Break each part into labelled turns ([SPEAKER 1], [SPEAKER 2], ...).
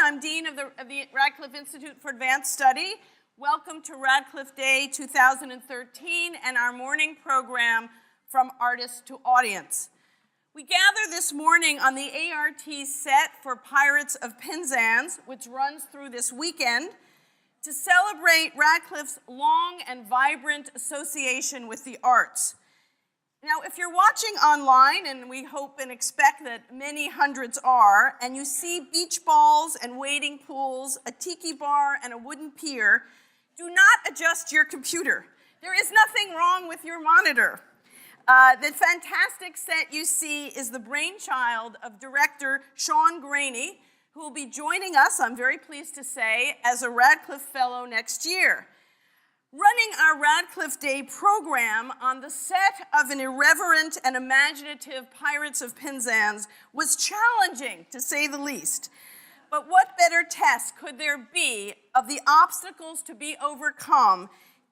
[SPEAKER 1] I'm Dean of the Radcliffe Institute for Advanced Study. Welcome to Radcliffe Day 2013 and our morning program From Artist to Audience. We gather this morning on the ART set for Pirates of Penzance, which runs through this weekend, to celebrate Radcliffe's long and vibrant association with the arts. Now, if you're watching online, and we hope and expect that many hundreds are, and you see beach balls and wading pools, a tiki bar, and a wooden pier, do not adjust your computer. There is nothing wrong with your monitor. The fantastic set you see is the brainchild of director Sean Graney, who will be joining us, I'm very pleased to say, as a Radcliffe Fellow next year. Running our Radcliffe Day program on the set of an irreverent and imaginative Pirates of Penzance was challenging, to say the least. But what better test could there be of the obstacles to be overcome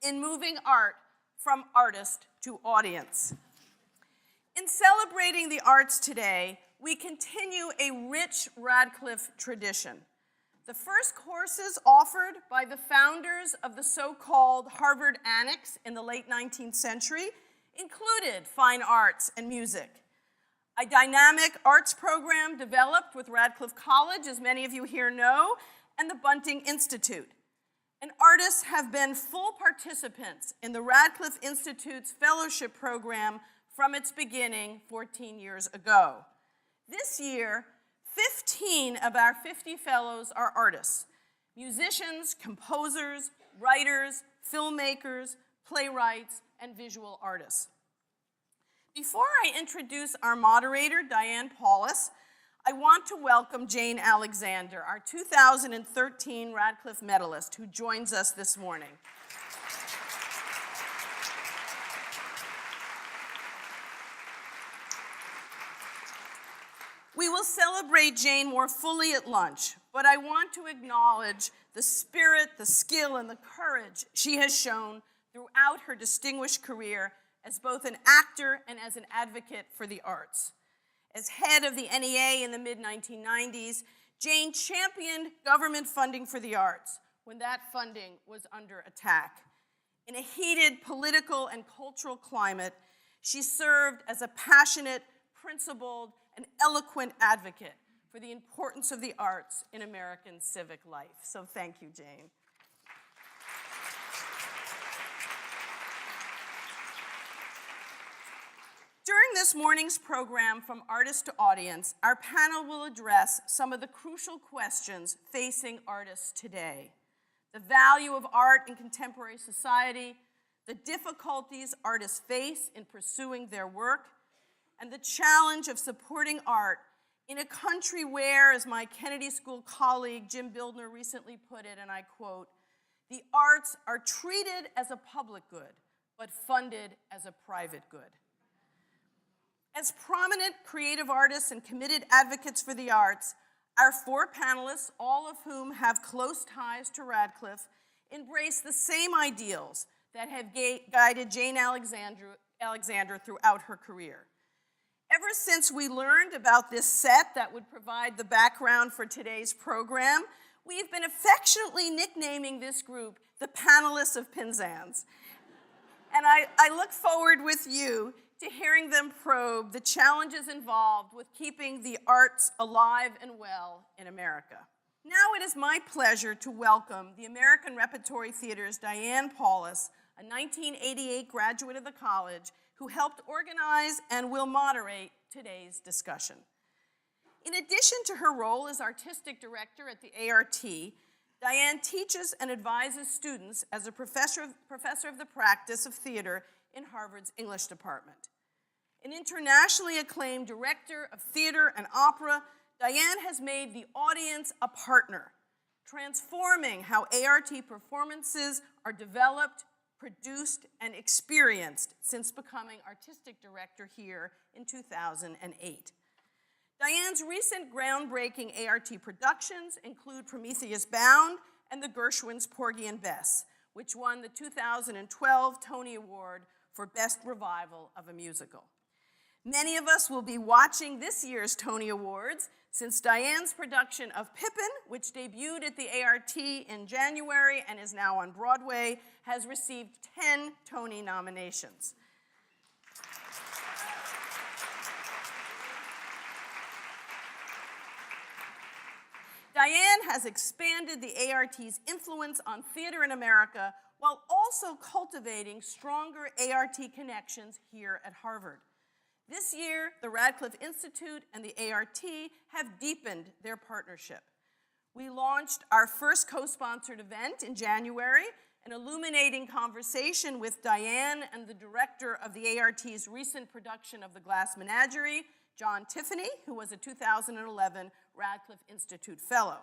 [SPEAKER 1] in moving art from artist to audience? In celebrating the arts today, we continue a rich Radcliffe tradition. The first courses offered by the founders of the so-called Harvard Annex in the late 19th century included fine arts and music. A dynamic arts program developed with Radcliffe College, as many of you here know, and the Bunting Institute. And artists have been full participants in the Radcliffe Institute's fellowship program from its beginning 14 years ago. This year, 15 of our 50 fellows are artists, musicians, composers, writers, filmmakers, playwrights, and visual artists. Before I introduce our moderator, Diane Paulus, I want to welcome Jane Alexander, our 2013 Radcliffe medalist, who joins us this morning. We will celebrate Jane more fully at lunch, but I want to acknowledge the spirit, the skill, and the courage she has shown throughout her distinguished career as both an actor and as an advocate for the arts. As head of the NEA in the mid-1990s, Jane championed government funding for the arts when that funding was under attack. In a heated political and cultural climate, she served as a passionate, principled, an eloquent advocate for the importance of the arts in American civic life. So thank you, Jane. During this morning's program, From Artist to Audience, our panel will address some of the crucial questions facing artists today. The value of art in contemporary society, the difficulties artists face in pursuing their work, and the challenge of supporting art in a country where, as my Kennedy School colleague Jim Bildner recently put it, and I quote, "The arts are treated as a public good, but funded as a private good." As prominent creative artists and committed advocates for the arts, our four panelists, all of whom have close ties to Radcliffe, embrace the same ideals that have guided Jane Alexander throughout her career. Ever since we learned about this set that would provide the background for today's program, we've been affectionately nicknaming this group the Panelists of Penzance. And I look forward with you to hearing them probe the challenges involved with keeping the arts alive and well in America. Now it is my pleasure to welcome the American Repertory Theater's Diane Paulus, a 1988 graduate of the college, who helped organize and will moderate today's discussion. In addition to her role as artistic director at the ART, Diane teaches and advises students as a professor of the practice of theater in Harvard's English department. An internationally acclaimed director of theater and opera, Diane has made the audience a partner, transforming how ART performances are developed, produced, and experienced since becoming artistic director here in 2008. Diane's recent groundbreaking ART productions include Prometheus Bound and the Gershwin's Porgy and Bess, which won the 2012 Tony Award for Best Revival of a Musical. Many of us will be watching this year's Tony Awards since Diane's production of Pippin, which debuted at the ART in January and is now on Broadway, has received 10 Tony nominations. Diane has expanded the ART's influence on theater in America while also cultivating stronger ART connections here at Harvard. This year, the Radcliffe Institute and the ART have deepened their partnership. We launched our first co-sponsored event in January, an illuminating conversation with Diane and the director of the ART's recent production of The Glass Menagerie, John Tiffany, who was a 2011 Radcliffe Institute Fellow.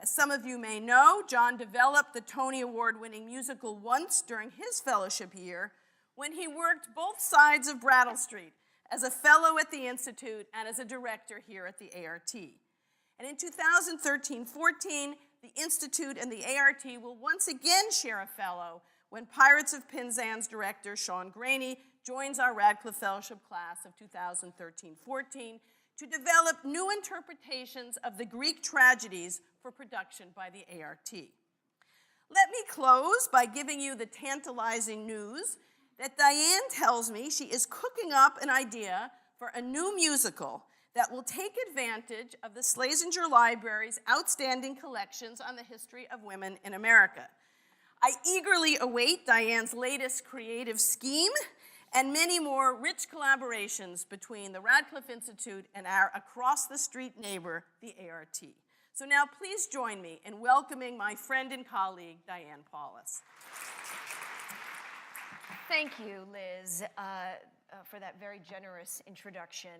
[SPEAKER 1] As some of you may know, John developed the Tony Award-winning musical Once during his fellowship year when he worked both sides of Brattle Street, as a fellow at the Institute and as a director here at the ART. And in 2013-14, the Institute and the ART will once again share a fellow when Pirates of Penzance director Sean Graney joins our Radcliffe Fellowship class of 2013-14 to develop new interpretations of the Greek tragedies for production by the ART. Let me close by giving you the tantalizing news that Diane tells me she is cooking up an idea for a new musical that will take advantage of the Schlesinger Library's outstanding collections on the history of women in America. I eagerly await Diane's latest creative scheme and many more rich collaborations between the Radcliffe Institute and our across-the-street neighbor, the ART. So now please join me in welcoming my friend and colleague, Diane Paulus.
[SPEAKER 2] Thank you, Liz, for that very generous introduction.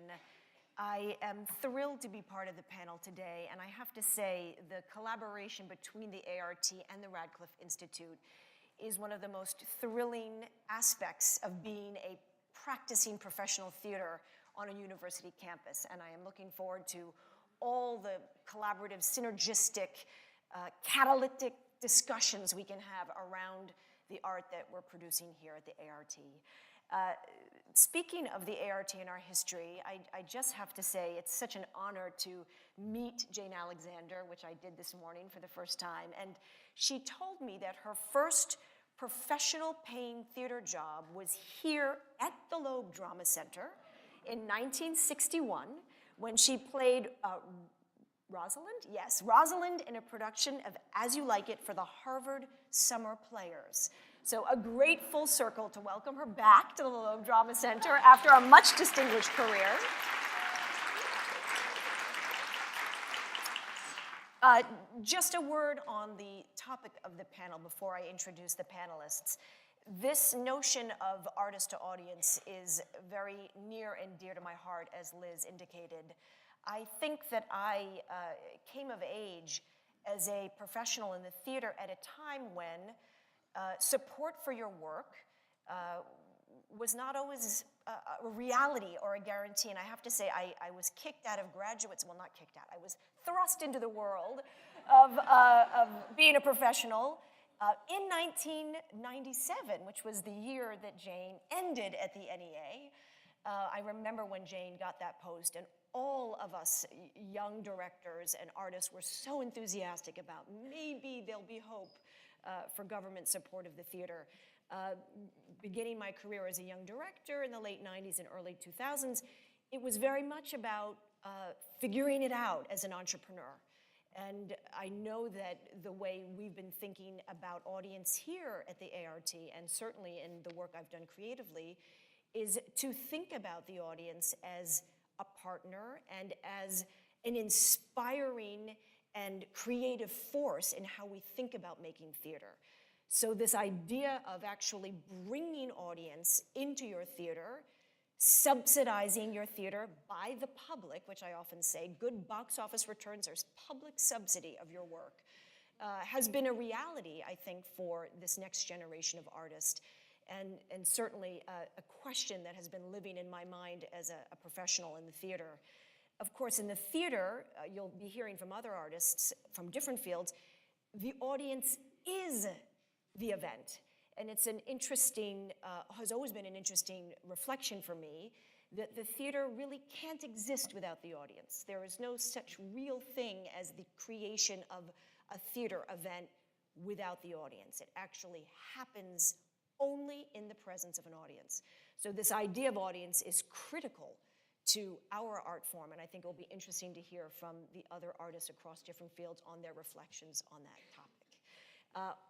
[SPEAKER 2] I am thrilled to be part of the panel today, and I have to say the collaboration between the ART and the Radcliffe Institute is one of the most thrilling aspects of being a practicing professional theater on a university campus, and I am looking forward to all the collaborative, synergistic, catalytic discussions we can have around the art that we're producing here at the ART. Speaking of the ART and our history, I just have to say it's such an honor to meet Jane Alexander, which I did this morning for the first time, and she told me that her first professional paying theater job was here at the Loeb Drama Center in 1961 when she played Rosalind? Yes, Rosalind in a production of As You Like It for the Harvard Summer Players. So a great full circle to welcome her back to the Loeb Drama Center after a much distinguished career. Just a word on the topic of the panel before I introduce the panelists. This notion of artist to audience is very near and dear to my heart, as Liz indicated. I think that I came of age as a professional in the theater at a time when support for your work was not always a reality or a guarantee. And I have to say, I was kicked out of graduate school, well, not kicked out, I was thrust into the world of being a professional in 1997, which was the year that Jane ended at the NEA. I remember when Jane got that post, and all of us young directors and artists were so enthusiastic about maybe there'll be hope for government support of the theater. Beginning my career as a young director in the late 90s and early 2000s, it was very much about figuring it out as an entrepreneur. And I know that the way we've been thinking about audience here at the ART, and certainly in the work I've done creatively, is to think about the audience as a partner and as an inspiring and creative force in how we think about making theater. So this idea of actually bringing audience into your theater, subsidizing your theater by the public, which I often say, good box office returns are public subsidy of your work, has been a reality, I think, for this next generation of artists. And certainly a question that has been living in my mind as a professional in the theater. Of course, in the theater, you'll be hearing from other artists from different fields, the audience is the event. And it's an interesting, has always been an interesting reflection for me that the theater really can't exist without the audience. There is no such real thing as the creation of a theater event without the audience. It actually happens only in the presence of an audience. So this idea of audience is critical to our art form, and I think it will be interesting to hear from the other artists across different fields on their reflections on that topic.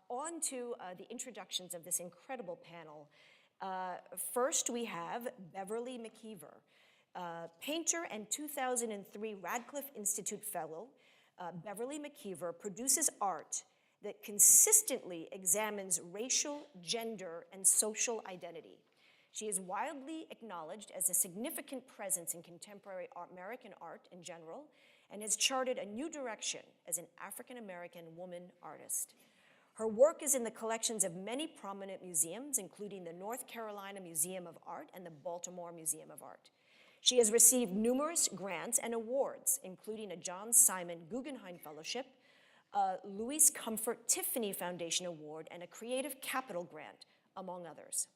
[SPEAKER 2] On to the introductions of this incredible panel. First, we have Beverly McIver, painter and 2003 Radcliffe Institute Fellow. Beverly McIver produces art that consistently examines racial, gender, and social identity. She is widely acknowledged as a significant presence in contemporary American art in general, and has charted a new direction as an African-American woman artist. Her work is in the collections of many prominent museums, including the North Carolina Museum of Art and the Baltimore Museum of Art. She has received numerous grants and awards, including a John Simon Guggenheim Fellowship, a Louis Comfort Tiffany Foundation Award, and a Creative Capital Grant, among others.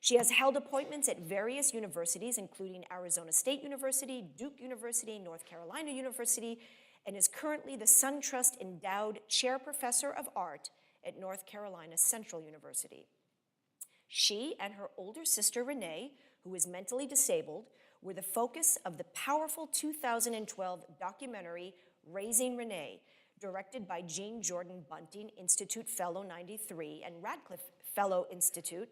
[SPEAKER 2] She has held appointments at various universities, including Arizona State University, Duke University, North Carolina University, and is currently the SunTrust Endowed Chair Professor of Art at North Carolina Central University. She and her older sister, Renee, who is mentally disabled, were the focus of the powerful 2012 documentary, Raising Renee, directed by Jean Jordan Bunting, Institute Fellow 93, and Radcliffe Fellow Institute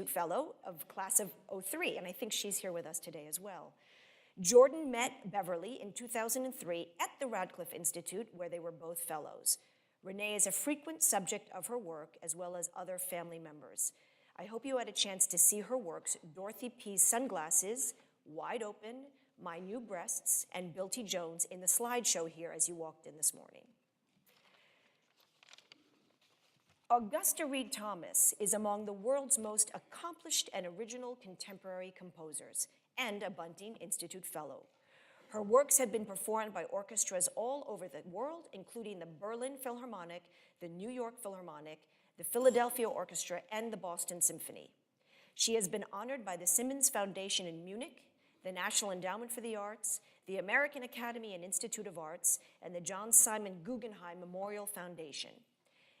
[SPEAKER 2] Fellow of class of 03, and I think she's here with us today as well. Jordan met Beverly in 2003 at the Radcliffe Institute, where they were both fellows. Renee is a frequent subject of her work, as well as other family members. I hope you had a chance to see her works, Dorothy P's Sunglasses, Wide Open, My New Breasts, and Bill T. Jones in the slideshow here as you walked in this morning. Augusta Reed Thomas is among the world's most accomplished and original contemporary composers, and a Bunting Institute Fellow. Her works have been performed by orchestras all over the world, including the Berlin Philharmonic, the New York Philharmonic, the Philadelphia Orchestra, and the Boston Symphony. She has been honored by the Simmons Foundation in Munich, the National Endowment for the Arts, the American Academy and Institute of Arts, and the John Simon Guggenheim Memorial Foundation.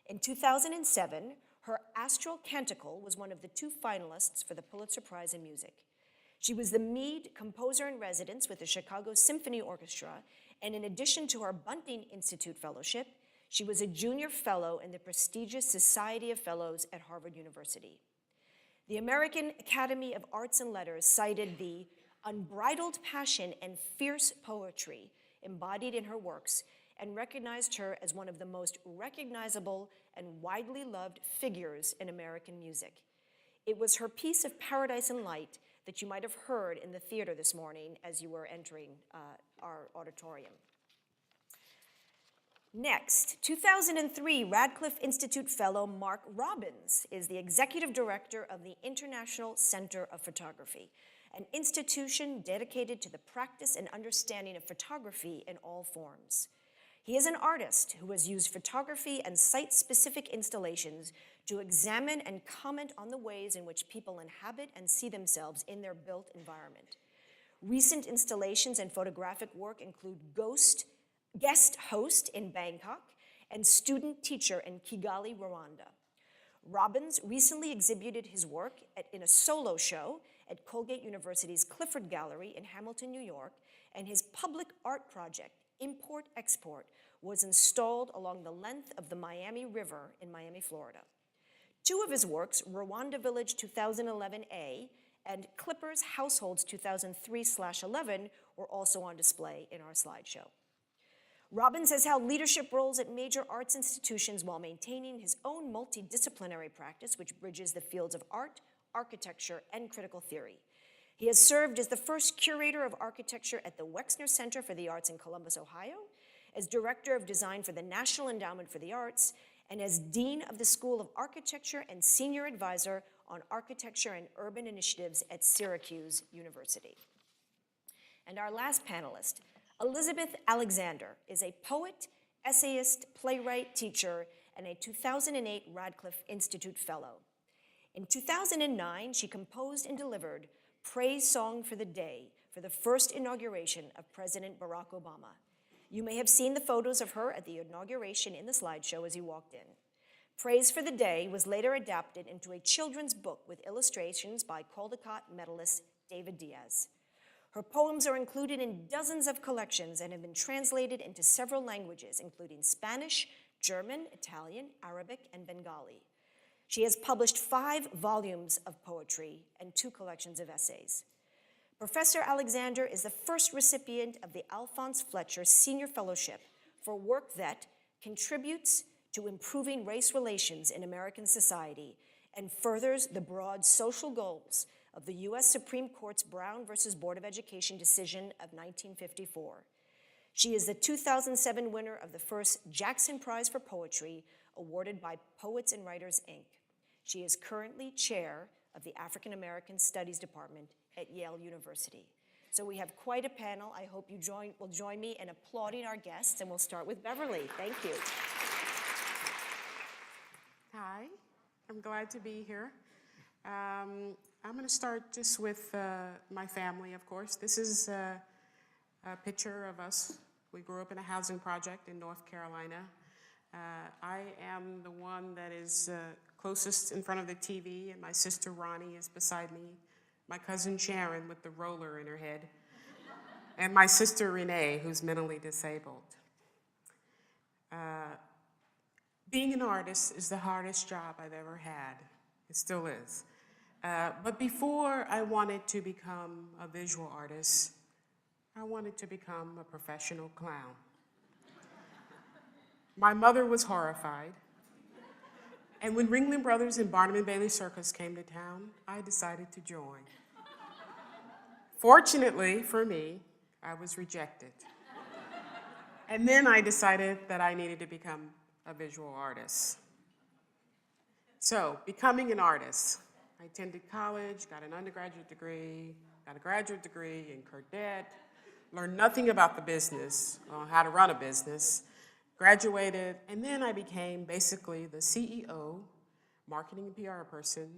[SPEAKER 2] In 2007, her Astral Canticle was one of the 2 finalists for the Pulitzer Prize in Music. She was the Mead Composer in Residence with the Chicago Symphony Orchestra, and in addition to her Bunting Institute Fellowship, she was a junior fellow in the prestigious Society of Fellows at Harvard University. The American Academy of Arts and Letters cited the unbridled passion and fierce poetry embodied in her works and recognized her as one of the most recognizable and widely loved figures in American music. It was her piece of Paradise and Light that you might have heard in the theater this morning as you were entering our auditorium. Next, 2003 Radcliffe Institute Fellow Mark Robbins is the Executive Director of the International Center of Photography, an institution dedicated to the practice and understanding of photography in all forms. He is an artist who has used photography and site-specific installations to examine and comment on the ways in which people inhabit and see themselves in their built environment. Recent installations and photographic work include guest host in Bangkok and student teacher in Kigali, Rwanda. Robbins recently exhibited his work in a solo show at Colgate University's Clifford Gallery in Hamilton, New York, and his public art project, Import-Export, was installed along the length of the Miami River in Miami, Florida. 2 of his works, Rwanda Village 2011A and Clippers Households 2003/11, were also on display in our slideshow. Robbins has held leadership roles at major arts institutions while maintaining his own multidisciplinary practice, which bridges the fields of art, architecture, and critical theory. He has served as the first curator of architecture at the Wexner Center for the Arts in Columbus, Ohio, as director of design for the National Endowment for the Arts, and as dean of the School of Architecture and senior advisor on architecture and urban initiatives at Syracuse University. And our last panelist, Elizabeth Alexander, is a poet, essayist, playwright, teacher, and a 2008 Radcliffe Institute Fellow. In 2009, she composed and delivered praise song for the day for the first inauguration of President Barack Obama. You may have seen the photos of her at the inauguration in the slideshow as you walked in. Praise for the Day was later adapted into a children's book with illustrations by Caldecott medalist David Diaz. Her poems are included in dozens of collections and have been translated into several languages, including Spanish, German, Italian, Arabic, and Bengali. She has published 5 volumes of poetry and 2 collections of essays. Professor Alexander is the first recipient of the Alphonse Fletcher Senior Fellowship for work that contributes to improving race relations in American society and furthers the broad social goals of the U.S. Supreme Court's Brown versus Board of Education decision of 1954. She is the 2007 winner of the first Jackson Prize for Poetry, awarded by Poets and Writers, Inc. She is currently chair of the African American Studies Department at Yale University. So we have quite a panel. I hope you will join me in applauding our guests, and we'll start with Beverly. Thank you.
[SPEAKER 3] Hi, I'm glad to be here. I'm going to start just with my family, of course. This is a picture of us. We grew up in a housing project in North Carolina. I am the one that is closest in front of the TV, and my sister Ronnie is beside me, my cousin Sharon with the roller in her head, and my sister Renee, who's mentally disabled. Being an artist is the hardest job I've ever had. It still is. But before I wanted to become a visual artist, I wanted to become a professional clown. My mother was horrified. And when Ringling Brothers and Barnum and Bailey Circus came to town, I decided to join. Fortunately for me, I was rejected. And then I decided that I needed to become a visual artist. So, becoming an artist. I attended college, got an undergraduate degree, got a graduate degree, incurred debt, learned nothing about the business, or how to run a business, graduated, and then I became basically the CEO, marketing and PR person,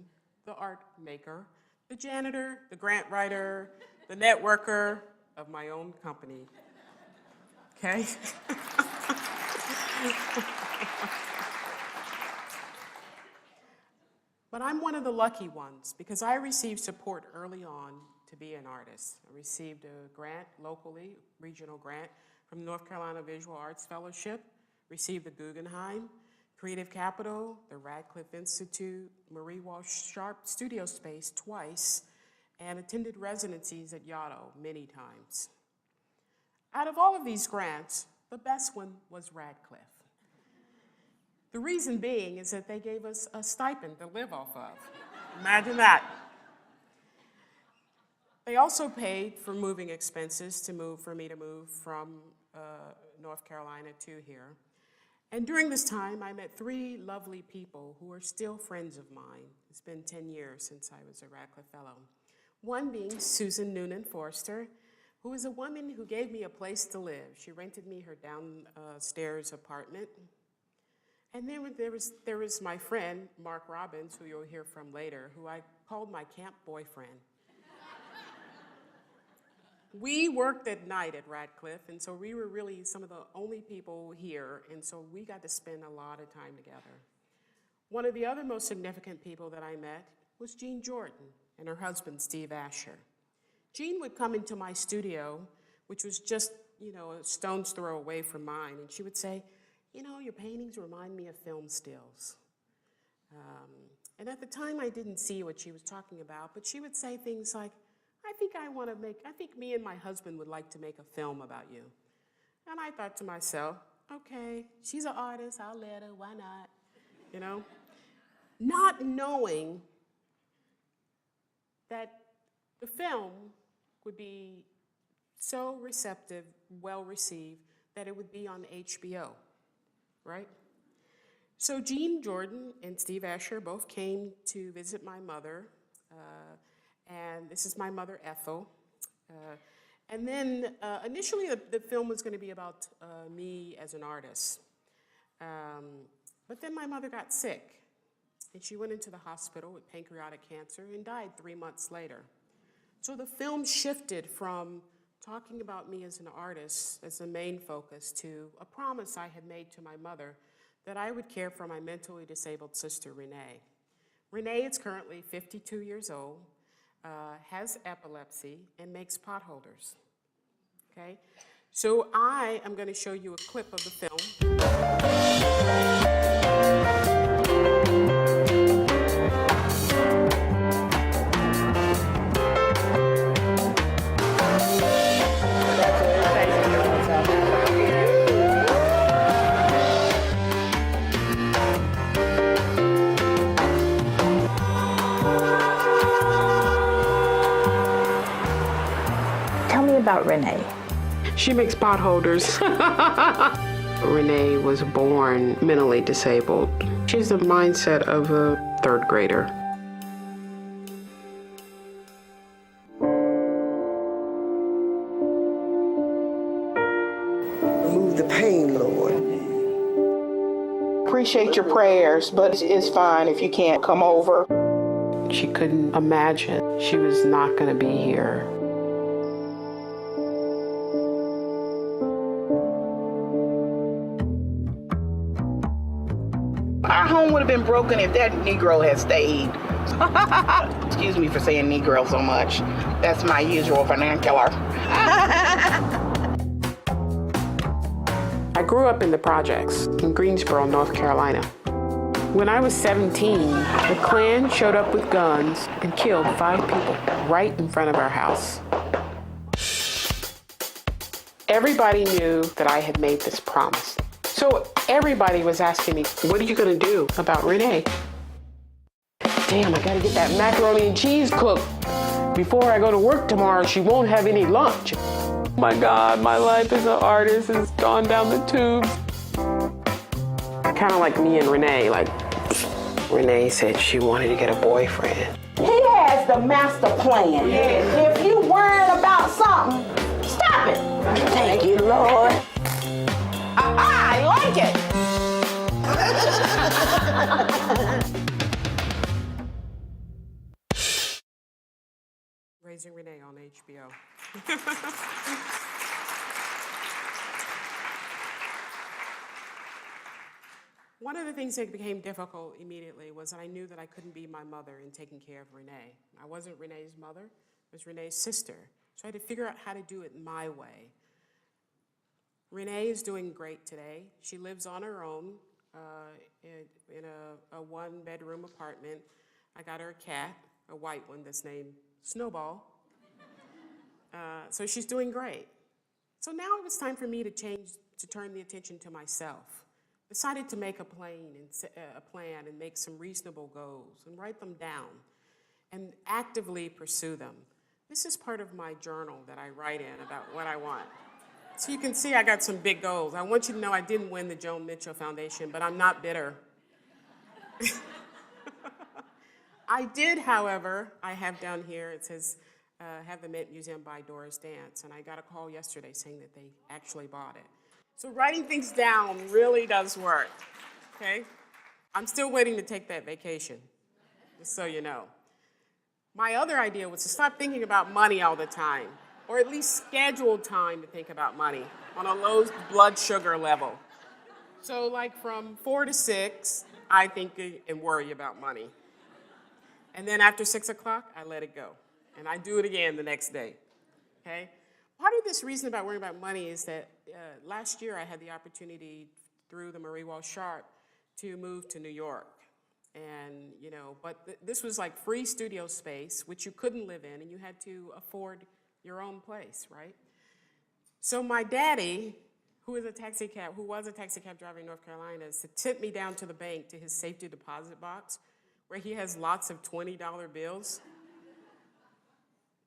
[SPEAKER 3] the art maker, the janitor, the grant writer, the networker of my own company. Okay? But I'm one of the lucky ones because I received support early on to be an artist. I received a grant locally, regional grant, from the North Carolina Visual Arts Fellowship, received the Guggenheim, Creative Capital, the Radcliffe Institute, Marie Walsh Sharp studio space twice, and attended residencies at Yaddo many times. Out of all of these grants, the best one was Radcliffe. The reason being is that they gave us a stipend to live off of. Imagine that. They also paid for moving expenses for me to move from North Carolina to here. And during this time, I met 3 lovely people who are still friends of mine. It's been 10 years since I was a Radcliffe Fellow. One being Susan Noonan Forster, who is a woman who gave me a place to live. She rented me her downstairs apartment. And then there was my friend, Mark Robbins, who you'll hear from later, who I called my camp boyfriend. We worked at night at Radcliffe, and so we were really some of the only people here, and so we got to spend a lot of time together. One of the other most significant people that I met was Jean Jordan and her husband, Steve Asher. Jean would come into my studio, which was just, a stone's throw away from mine, and she would say, your paintings remind me of film stills. And at the time, I didn't see what she was talking about, but she would say things like, I think me and my husband would like to make a film about you. And I thought to myself, okay, she's an artist, I'll let her, why not? Not knowing that the film would be so receptive, well received, that it would be on HBO. Right? So Jean Jordan and Steve Asher both came to visit my mother, and this is my mother, Ethel. And then initially the film was going to be about me as an artist. But then my mother got sick, and she went into the hospital with pancreatic cancer and died 3 months later. So the film shifted from talking about me as an artist as the main focus to a promise I had made to my mother that I would care for my mentally disabled sister, Renee. Renee is currently 52 years old, has epilepsy, and makes potholders. Okay? So I am going to show you a clip of the film.
[SPEAKER 4] Tell me about Renee.
[SPEAKER 3] She makes potholders. Renee was born mentally disabled. She has the mindset of a third grader.
[SPEAKER 5] Remove the pain, Lord.
[SPEAKER 6] Appreciate your prayers, but it's fine if you can't come over.
[SPEAKER 3] She couldn't imagine she was not going to be here.
[SPEAKER 6] Our home would have been broken if that Negro had stayed. Excuse me for saying Negro so much. That's my usual vernacular.
[SPEAKER 3] I grew up in the projects in Greensboro, North Carolina. When I was 17, the Klan showed up with guns and killed 5 people right in front of our house. Everybody knew that I had made this promise. So everybody was asking me, what are you going to do about Renee? Damn, I got to get that macaroni and cheese cooked. Before I go to work tomorrow, she won't have any lunch. Oh my God, my life as an artist has gone down the tubes. Kind of like me and Renee, like Renee said she wanted to get a boyfriend.
[SPEAKER 7] He has the master plan. Yes. If you worried about something, stop it. Thank you, Lord.
[SPEAKER 6] I like it.
[SPEAKER 3] Raising Renee on HBO. One of the things that became difficult immediately was that I knew that I couldn't be my mother in taking care of Renee. I wasn't Renee's mother, I was Renee's sister. So I had to figure out how to do it my way. Renee is doing great today. She lives on her own in a one-bedroom apartment. I got her a cat, a white one that's named Snowball. So she's doing great. So now it was time for me to turn the attention to myself. Decided to make a plan and make some reasonable goals and write them down and actively pursue them. This is part of my journal that I write in about what I want. So you can see I got some big goals. I want you to know I didn't win the Joan Mitchell Foundation, but I'm not bitter. I did, however, I have down here, it says, have the Met Museum buy Doris Dance, and I got a call yesterday saying that they actually bought it. So writing things down really does work, okay? I'm still waiting to take that vacation, just so you know. My other idea was to stop thinking about money all the time, or at least schedule time to think about money on a low blood sugar level. So like from 4 to 6, I think and worry about money. And then after 6 o'clock, I let it go. And I do it again the next day, okay? Part of this reason about worrying about money is that last year I had the opportunity through the Marie Walsh Sharp to move to New York. And, but this was like free studio space, which you couldn't live in, and you had to afford your own place, right? So my daddy, who was a taxi cab driver in North Carolina, sent me down to the bank to his safety deposit box, where he has lots of $20 bills.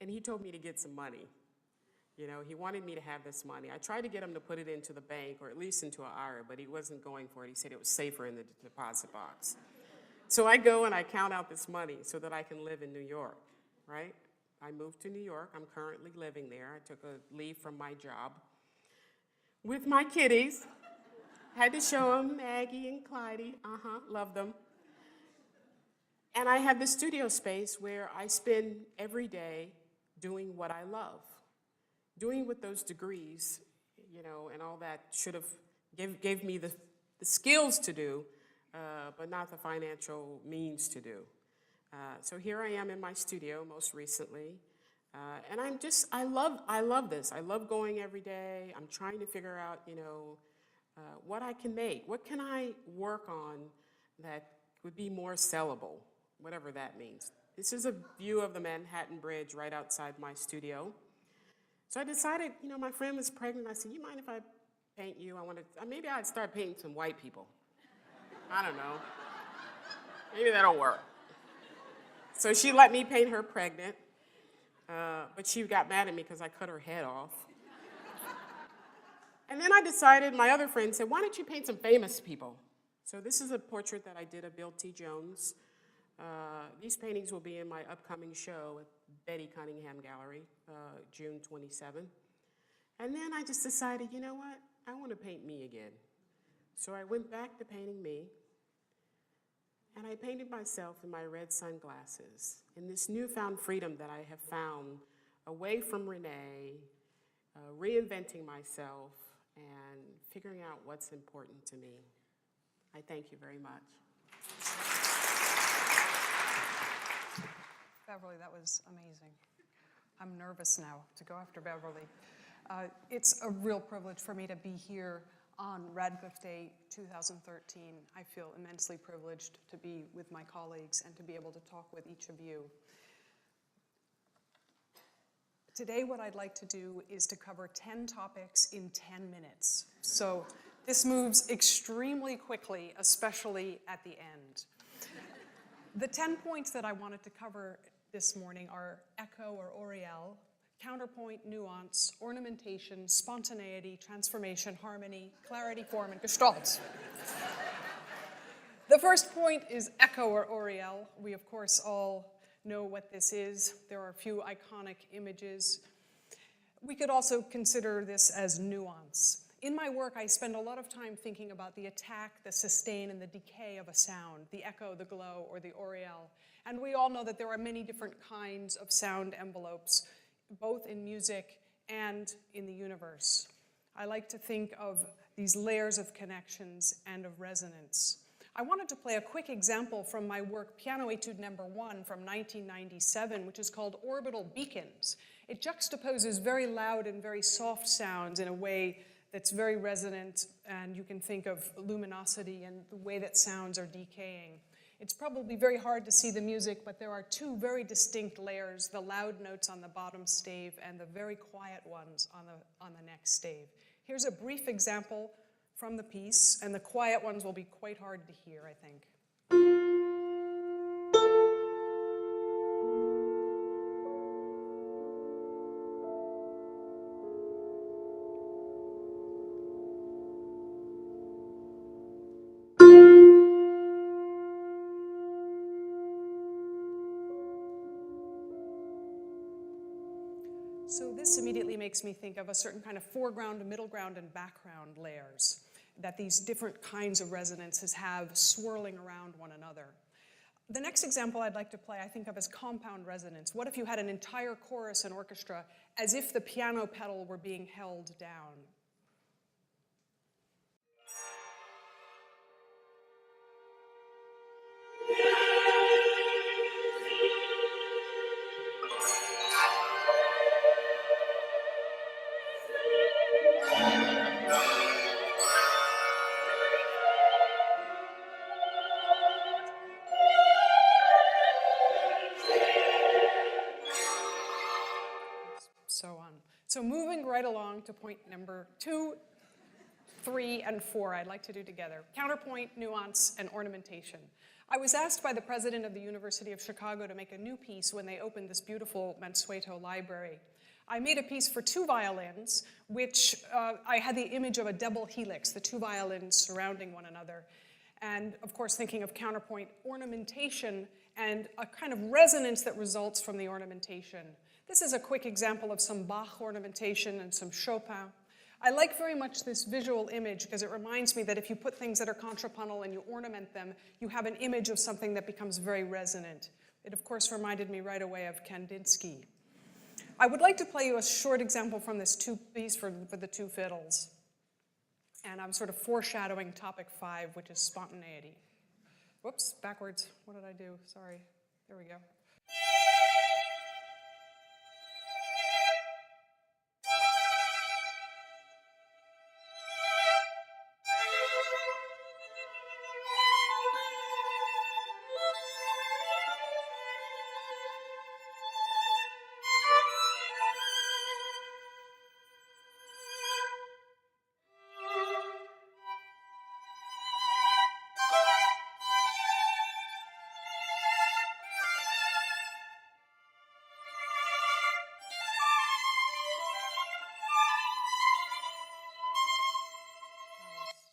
[SPEAKER 3] And he told me to get some money. He wanted me to have this money. I tried to get him to put it into the bank, or at least into an IRA, but he wasn't going for it. He said it was safer in the deposit box. So I go and I count out this money so that I can live in New York, right? I moved to New York. I'm currently living there. I took a leave from my job with my kitties. Had to show them Maggie and Clyde. Love them. And I have this studio space where I spend every day doing what I love, doing what those degrees, and all that should have gave me the skills to do, but not the financial means to do. So here I am in my studio most recently, and I love this. I love going every day. I'm trying to figure out, what I can make. What can I work on that would be more sellable, whatever that means. This is a view of the Manhattan Bridge right outside my studio. So I decided, my friend was pregnant. I said, you mind if I paint you? Maybe I'd start painting some white people. I don't know. Maybe that'll work. So she let me paint her pregnant, but she got mad at me because I cut her head off. And then I decided, my other friend said, why don't you paint some famous people? So this is a portrait that I did of Bill T. Jones. These paintings will be in my upcoming show at Betty Cunningham Gallery, June 27th. And then I just decided, you know what? I want to paint me again. So I went back to painting me, and I painted myself in my red sunglasses in this newfound freedom that I have found away from Renee, reinventing myself, and figuring out what's important to me. I thank you very much.
[SPEAKER 8] Beverly, that was amazing. I'm nervous now to go after Beverly. It's a real privilege for me to be here on Radcliffe Day 2013. I feel immensely privileged to be with my colleagues and to be able to talk with each of you. Today, what I'd like to do is to cover 10 topics in 10 minutes. So this moves extremely quickly, especially at the end. The 10 points that I wanted to cover this morning are echo or aureole, counterpoint, nuance, ornamentation, spontaneity, transformation, harmony, clarity, form, and gestalt. The first point is echo or aureole. We, of course, all know what this is. There are a few iconic images. We could also consider this as nuance. In my work, I spend a lot of time thinking about the attack, the sustain, and the decay of a sound, the echo, the glow, or the aureole. And we all know that there are many different kinds of sound envelopes, both in music and in the universe. I like to think of these layers of connections and of resonance. I wanted to play a quick example from my work, Piano Etude No. 1 from 1997, which is called Orbital Beacons. It juxtaposes very loud and very soft sounds in a way that's very resonant, and you can think of luminosity and the way that sounds are decaying. It's probably very hard to see the music, but there are two very distinct layers, the loud notes on the bottom stave and the very quiet ones on the next stave. Here's a brief example from the piece, and the quiet ones will be quite hard to hear, I think. So this immediately makes me think of a certain kind of foreground, middle ground, and background layers that these different kinds of resonances have swirling around one another. The next example I'd like to play I think of as compound resonance. What if you had an entire chorus and orchestra as if the piano pedal were being held down? So moving right along to point number 2, 3, and 4 I'd like to do together. Counterpoint, nuance, and ornamentation. I was asked by the president of the University of Chicago to make a new piece when they opened this beautiful Mansueto library. I made a piece for 2 violins, which I had the image of a double helix, the 2 violins surrounding one another. And of course, thinking of counterpoint, ornamentation, and a kind of resonance that results from the ornamentation. This is a quick example of some Bach ornamentation and some Chopin. I like very much this visual image because it reminds me that if you put things that are contrapuntal and you ornament them, you have an image of something that becomes very resonant. It, of course, reminded me right away of Kandinsky. I would like to play you a short example from this piece for the two fiddles. And I'm sort of foreshadowing topic 5, which is spontaneity. Whoops, backwards. What did I do? Sorry. There we go.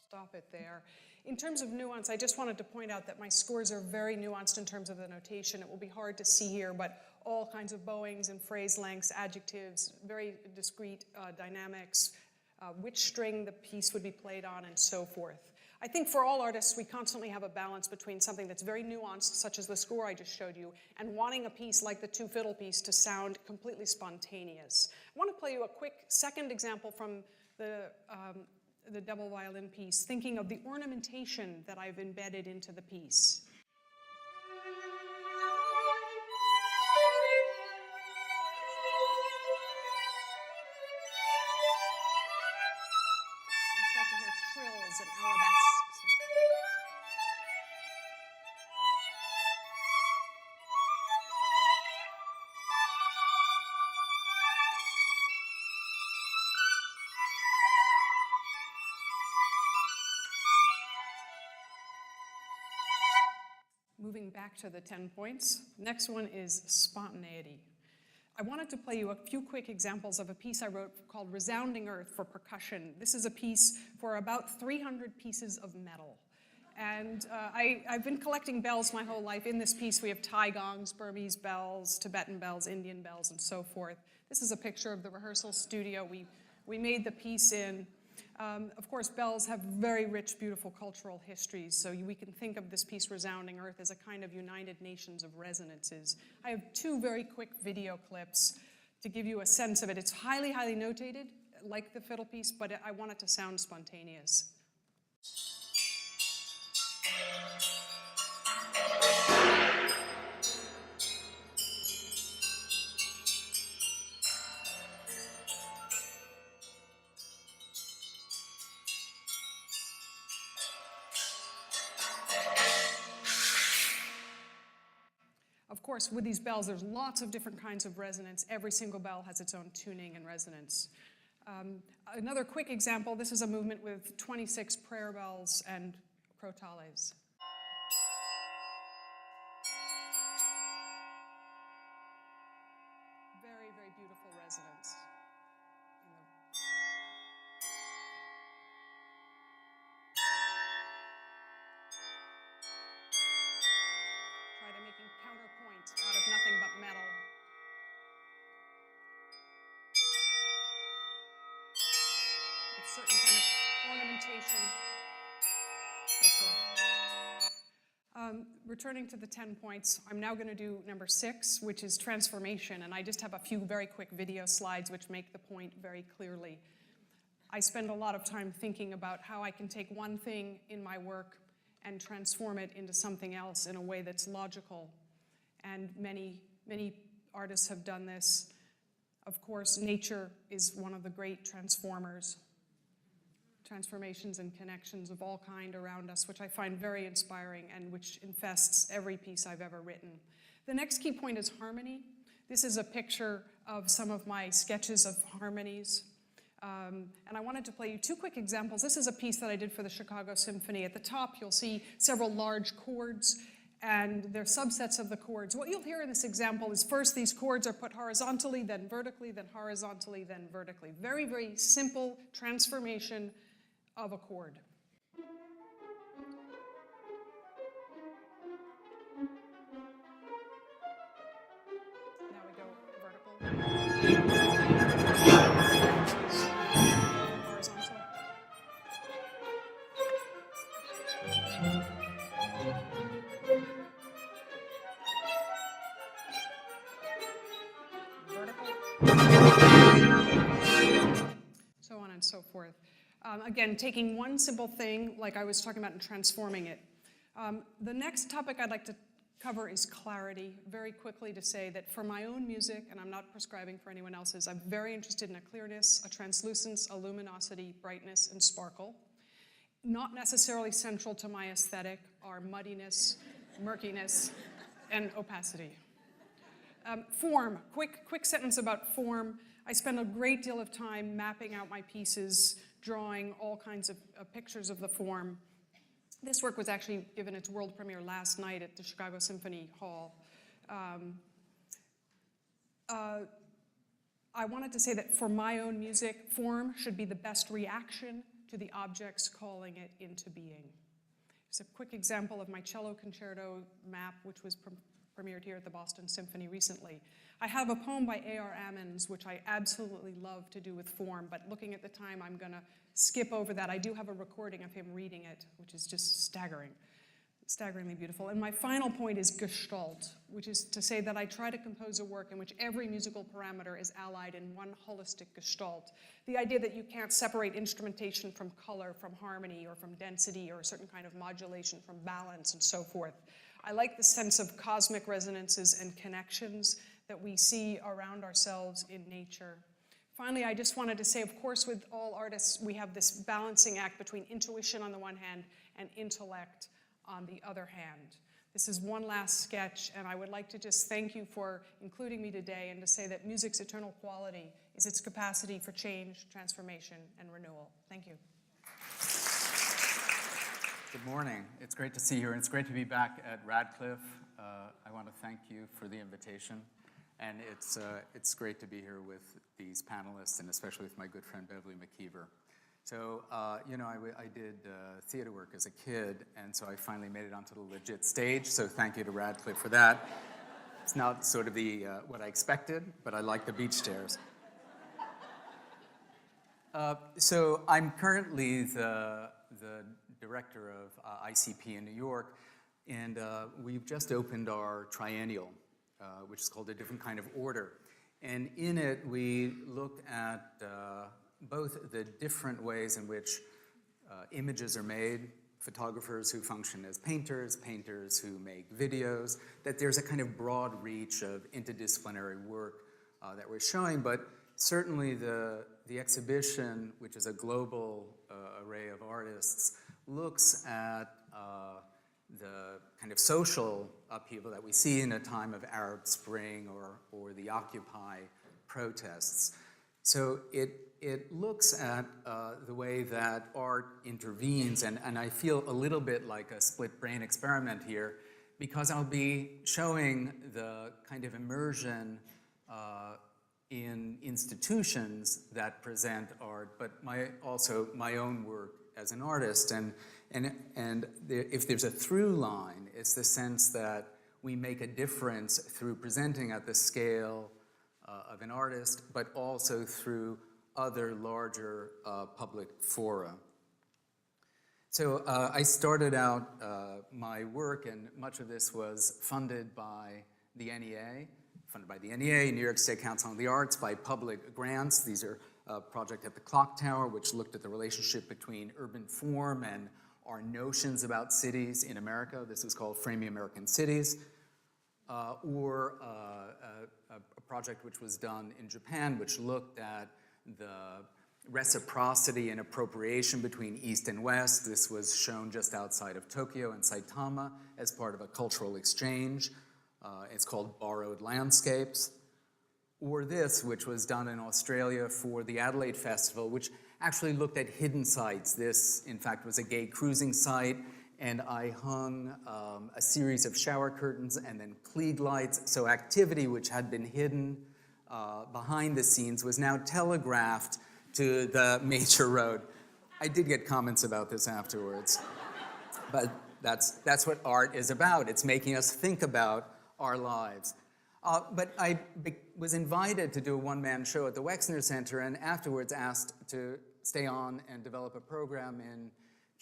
[SPEAKER 8] Stop it there. In terms of nuance, I just wanted to point out that my scores are very nuanced in terms of the notation. It will be hard to see here, but all kinds of bowings and phrase lengths, adjectives, very discrete dynamics, which string the piece would be played on, and so forth. I think for all artists, we constantly have a balance between something that's very nuanced, such as the score I just showed you, and wanting a piece like the two fiddle piece to sound completely spontaneous. I want to play you a quick second example from the double violin piece, thinking of the ornamentation that I've embedded into the piece. You start to hear trills and arabesques. Moving back to the 10 points, next one is spontaneity. I wanted to play you a few quick examples of a piece I wrote called Resounding Earth for percussion. This is a piece for about 300 pieces of metal. And I've been collecting bells my whole life. In this piece, we have Thai gongs, Burmese bells, Tibetan bells, Indian bells, and so forth. This is a picture of the rehearsal studio we made the piece in. Of course, bells have very rich, beautiful cultural histories, so we can think of this piece, Resounding Earth, as a kind of United Nations of resonances. I have 2 very quick video clips to give you a sense of it. It's highly, highly notated, like the fiddle piece, but I want it to sound spontaneous. Of course, with these bells, there's lots of different kinds of resonance. Every single bell has its own tuning and resonance. Another quick example, this is a movement with 26 prayer bells and crotales. Very, very beautiful resonance. Making counterpoint out of nothing but metal. With certain kind of ornamentation, so forth. Returning to the 10 points, I'm now going to do number 6, which is transformation, and I just have a few very quick video slides which make the point very clearly. I spend a lot of time thinking about how I can take one thing in my work and transform it into something else in a way that's logical. And many, many artists have done this. Of course, nature is one of the great transformers. Transformations and connections of all kind around us, which I find very inspiring and which infests every piece I've ever written. The next key point is harmony. This is a picture of some of my sketches of harmonies. And I wanted to play you 2 quick examples. This is a piece that I did for the Chicago Symphony. At the top, you'll see several large chords, and they're subsets of the chords. What you'll hear in this example is first these chords are put horizontally, then vertically, then horizontally, then vertically. Very, very simple transformation of a chord. Now we go vertical. Horizontal. Vertical. again, taking one simple thing, like I was talking about, and transforming it. The next topic I'd like to cover is clarity. Very quickly to say that for my own music, and I'm not prescribing for anyone else's, I'm very interested in a clearness, a translucence, a luminosity, brightness, and sparkle. Not necessarily central to my aesthetic are muddiness, murkiness, and opacity. Form, quick sentence about form. I spend a great deal of time mapping out my pieces, drawing all kinds of pictures of the form. This work was actually given its world premiere last night at the Chicago Symphony Hall. I wanted to say that for my own music, form should be the best reaction to the objects calling it into being. Just a quick example of my cello concerto map, which was premiered here at the Boston Symphony recently. I have a poem by A.R. Ammons, which I absolutely love to do with form, but looking at the time, I'm gonna skip over that. I do have a recording of him reading it, which is just staggeringly beautiful. And my final point is gestalt, which is to say that I try to compose a work in which every musical parameter is allied in one holistic gestalt. The idea that you can't separate instrumentation from color, from harmony, or from density, or a certain kind of modulation from balance, and so forth. I like the sense of cosmic resonances and connections that we see around ourselves in nature. Finally, I just wanted to say, of course, with all artists, we have this balancing act between intuition on the one hand and intellect on the other hand. This is one last sketch, and I would like to just thank you for including me today and to say that music's eternal quality is its capacity for change, transformation, and renewal. Thank you.
[SPEAKER 9] Good morning. It's great to see you, and it's great to be back at Radcliffe. I want to thank you for the invitation, and it's great to be here with these panelists, and especially with my good friend Beverly McIver. So, you know, I did theater work as a kid, and so I finally made it onto the legit stage, so thank you to Radcliffe for that. It's not sort of the what I expected, but I like the beach chairs. So I'm currently the director of ICP in New York, and we've just opened our triennial, which is called A Different Kind of Order. And in it, we look at both the different ways in which images are made, photographers who function as painters, painters who make videos, that there's a kind of broad reach of interdisciplinary work that we're showing, but certainly the exhibition, which is a global array of artists, looks at the kind of social upheaval that we see in a time of Arab Spring or the Occupy protests. So it looks at the way that art intervenes, and I feel a little bit like a split brain experiment here, because I'll be showing the kind of immersion in institutions that present art, but also my own work as an artist. And if there's a through line, it's the sense that we make a difference through presenting at the scale of an artist, but also through other larger public fora. So I started out my work, and much of this was funded by the NEA, New York State Council on the Arts, by public grants. These are a project at the Clock Tower, which looked at the relationship between urban form and our notions about cities in America. This was called Framing American Cities. Or a project which was done in Japan, which looked at the reciprocity and appropriation between East and West. This was shown just outside of Tokyo in Saitama as part of a cultural exchange. It's called Borrowed Landscapes. Or this, which was done in Australia for the Adelaide Festival, which actually looked at hidden sites. This, in fact, was a gay cruising site, and I hung a series of shower curtains and then Klieg lights. So activity which had been hidden behind the scenes was now telegraphed to the major road. I did get comments about this afterwards, but that's what art is about. It's making us think about our lives. But I was invited to do a one-man show at the Wexner Center, and afterwards asked to stay on and develop a program in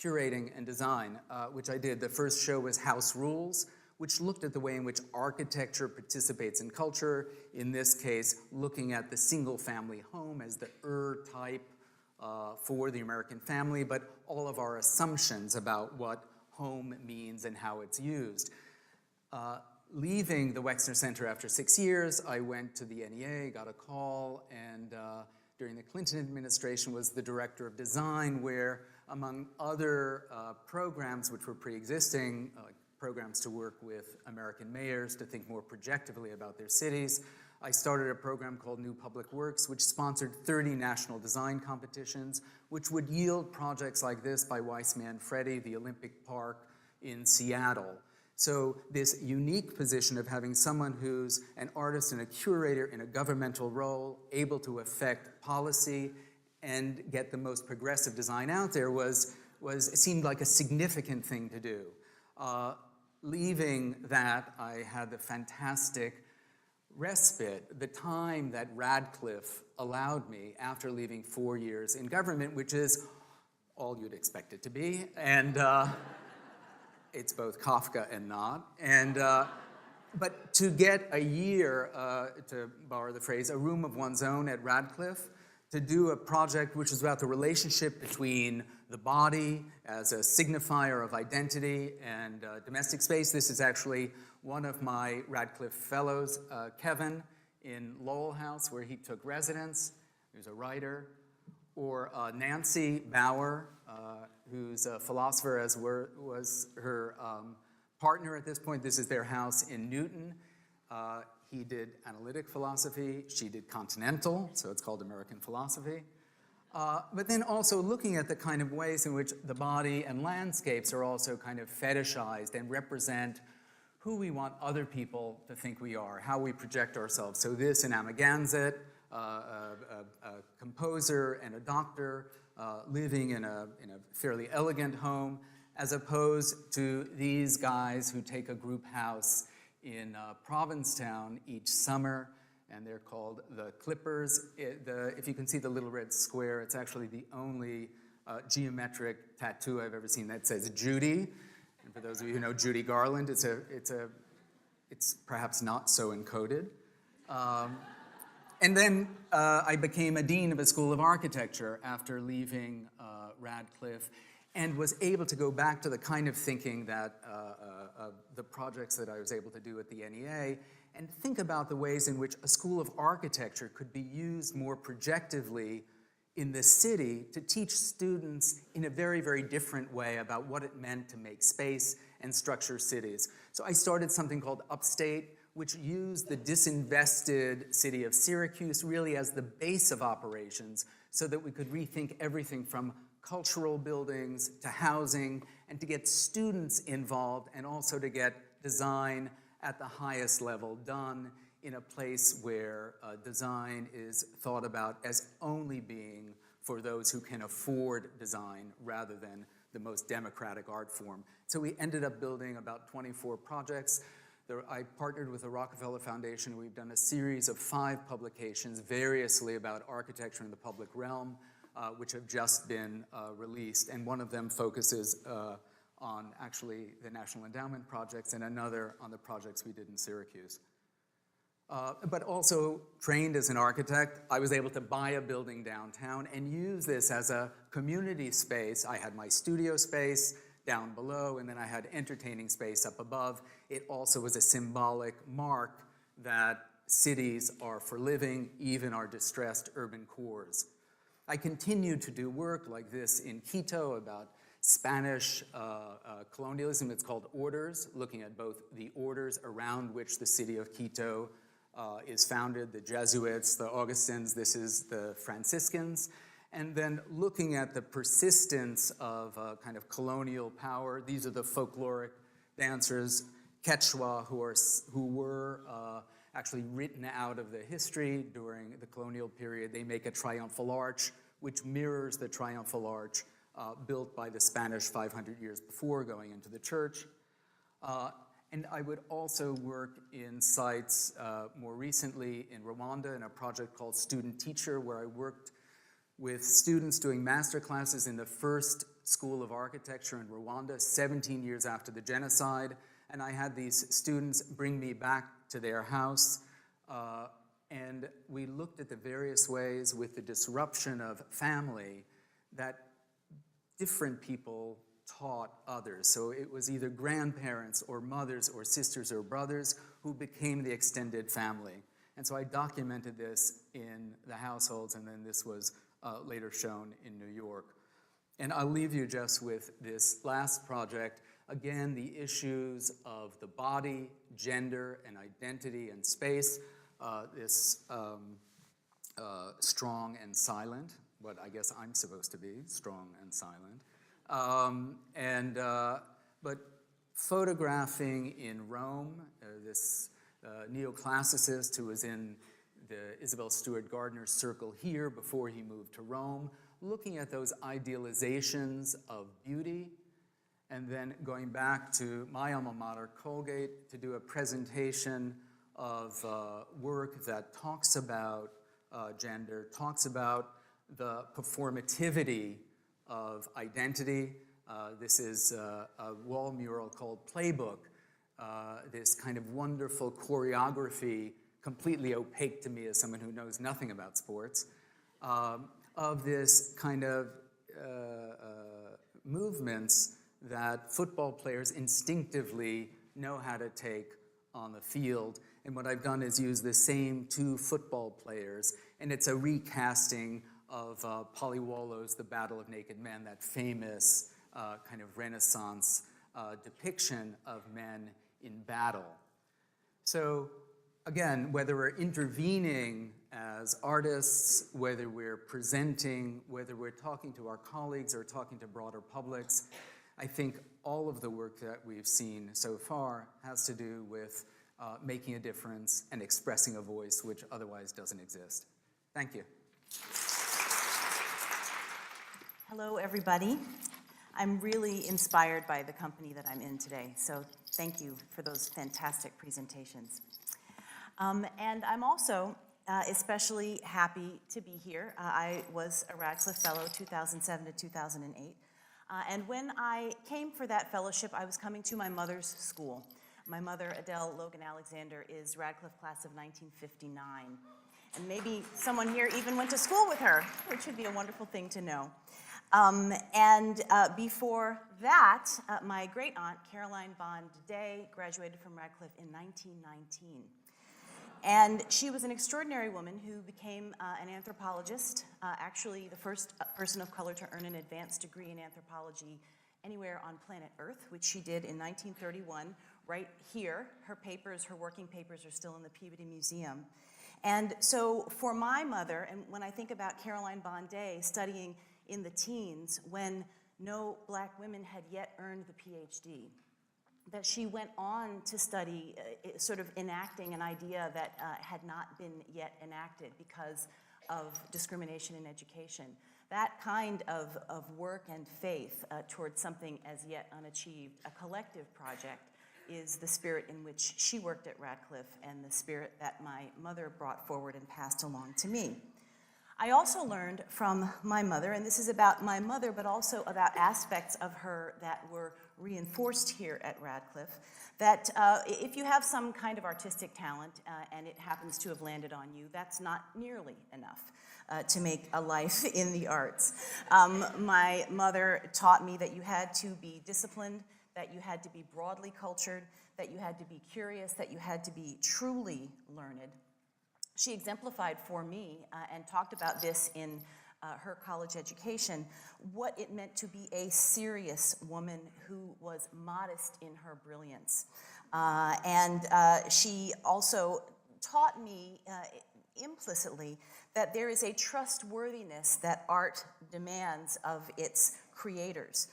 [SPEAKER 9] curating and design, which I did. The first show was House Rules, which looked at the way in which architecture participates in culture, in this case, looking at the single-family home as the type for the American family, but all of our assumptions about what home means and how it's used. Leaving the Wexner Center after 6 years, I went to the NEA, got a call, and during the Clinton administration was the director of design, where among other programs which were pre-existing, programs to work with American mayors to think more projectively about their cities, I started a program called New Public Works, which sponsored 30 national design competitions, which would yield projects like this by Weissman Freddy, the Olympic Park in Seattle. So this unique position of having someone who's an artist and a curator in a governmental role, able to affect policy and get the most progressive design out there seemed like a significant thing to do. Leaving that, I had the fantastic respite, the time that Radcliffe allowed me after leaving 4 years in government, which is all you'd expect it to be, and it's both Kafka and not. And, but to get a year, to borrow the phrase, a room of one's own at Radcliffe, to do a project which is about the relationship between the body as a signifier of identity and domestic space. This is actually one of my Radcliffe fellows, Kevin, in Lowell House, where he took residence. He's a writer. Or Nancy Bauer, who's a philosopher, as was her partner at this point. This is their house in Newton. He did analytic philosophy. She did continental, so it's called American philosophy. But then also looking at the kind of ways in which the body and landscapes are also kind of fetishized and represent who we want other people to think we are, how we project ourselves. So this in Amagansett, a composer and a doctor living in a fairly elegant home, as opposed to these guys who take a group house in Provincetown each summer, and they're called the Clippers. If you can see the little red square, it's actually the only geometric tattoo I've ever seen that says Judy. And for those of you who know Judy Garland, it's perhaps not so encoded. And then I became a dean of a school of architecture after leaving Radcliffe, and was able to go back to the kind of thinking that the projects that I was able to do at the NEA, and think about the ways in which a school of architecture could be used more projectively in the city to teach students in a very, very different way about what it meant to make space and structure cities. So I started something called Upstate, which used the disinvested city of Syracuse really as the base of operations so that we could rethink everything from cultural buildings to housing, and to get students involved, and also to get design at the highest level done in a place where design is thought about as only being for those who can afford design rather than the most democratic art form. So we ended up building about 24 projects. I partnered with the Rockefeller Foundation. We've done a series of 5 publications, variously about architecture in the public realm, which have just been released. And one of them focuses on actually the National Endowment projects, and another on the projects we did in Syracuse. But also trained as an architect, I was able to buy a building downtown and use this as a community space. I had my studio space down below, and then I had entertaining space up above. It also was a symbolic mark that cities are for living, even our distressed urban cores. I continued to do work like this in Quito about Spanish colonialism. It's called Orders, looking at both the orders around which the city of Quito is founded, the Jesuits, the Augustins, this is the Franciscans, and then looking at the persistence of kind of colonial power. These are the folkloric dancers, Quechua, who were actually written out of the history during the colonial period. They make a triumphal arch, which mirrors the triumphal arch built by the Spanish 500 years before going into the church. And I would also work in sites more recently in Rwanda in a project called Student Teacher, where I worked with students doing master classes in the first school of architecture in Rwanda, 17 years after the genocide. And I had these students bring me back to their house, and we looked at the various ways with the disruption of family that different people taught others. So it was either grandparents or mothers or sisters or brothers who became the extended family. And so I documented this in the households, and then this was later shown in New York. And I'll leave you just with this last project. Again, the issues of the body, gender, and identity and space, this strong and silent, what I guess I'm supposed to be, strong and silent. But photographing in Rome, this neoclassicist who was in the Isabel Stewart Gardner circle here before he moved to Rome, looking at those idealizations of beauty, and then going back to my alma mater, Colgate, to do a presentation of work that talks about gender, talks about the performativity of identity. This is a wall mural called Playbook, this kind of wonderful choreography, completely opaque to me as someone who knows nothing about sports, of this kind of movements that football players instinctively know how to take on the field. And what I've done is use the same two football players, and it's a recasting of Polly Wallow's The Battle of Naked Men, that famous kind of Renaissance depiction of men in battle. So again, whether we're intervening as artists, whether we're presenting, whether we're talking to our colleagues or talking to broader publics, I think all of the work that we've seen so far has to do with making a difference and expressing a voice which otherwise doesn't exist. Thank you.
[SPEAKER 10] Hello, everybody. I'm really inspired by the company that I'm in today, so thank you for those fantastic presentations. And I'm also especially happy to be here. I was a Radcliffe Fellow 2007 to 2008. And when I came for that fellowship, I was coming to my mother's school. My mother, Adele Logan Alexander, is Radcliffe class of 1959. And maybe someone here even went to school with her, which would be a wonderful thing to know. Before that, my great aunt, Caroline Bond Day, graduated from Radcliffe in 1919. And she was an extraordinary woman who became an anthropologist, actually the first person of color to earn an advanced degree in anthropology anywhere on planet Earth, which she did in 1931, right here. Her papers, her working papers, are still in the Peabody Museum. And so for my mother, and when I think about Caroline Bond Day studying in the teens when no black women had yet earned the PhD, that she went on to study sort of enacting an idea that had not been yet enacted because of discrimination in education. That kind of work and faith towards something as yet unachieved, a collective project, is the spirit in which she worked at Radcliffe and the spirit that my mother brought forward and passed along to me. I also learned from my mother, and this is about my mother, but also about aspects of her that were reinforced here at Radcliffe, that if you have some kind of artistic talent and it happens to have landed on you, that's not nearly enough to make a life in the arts. My mother taught me that you had to be disciplined, that you had to be broadly cultured, that you had to be curious, that you had to be truly learned. She exemplified for me and talked about this in her college education, what it meant to be a serious woman who was modest in her brilliance. She also taught me implicitly that there is a trustworthiness that art demands of its creators.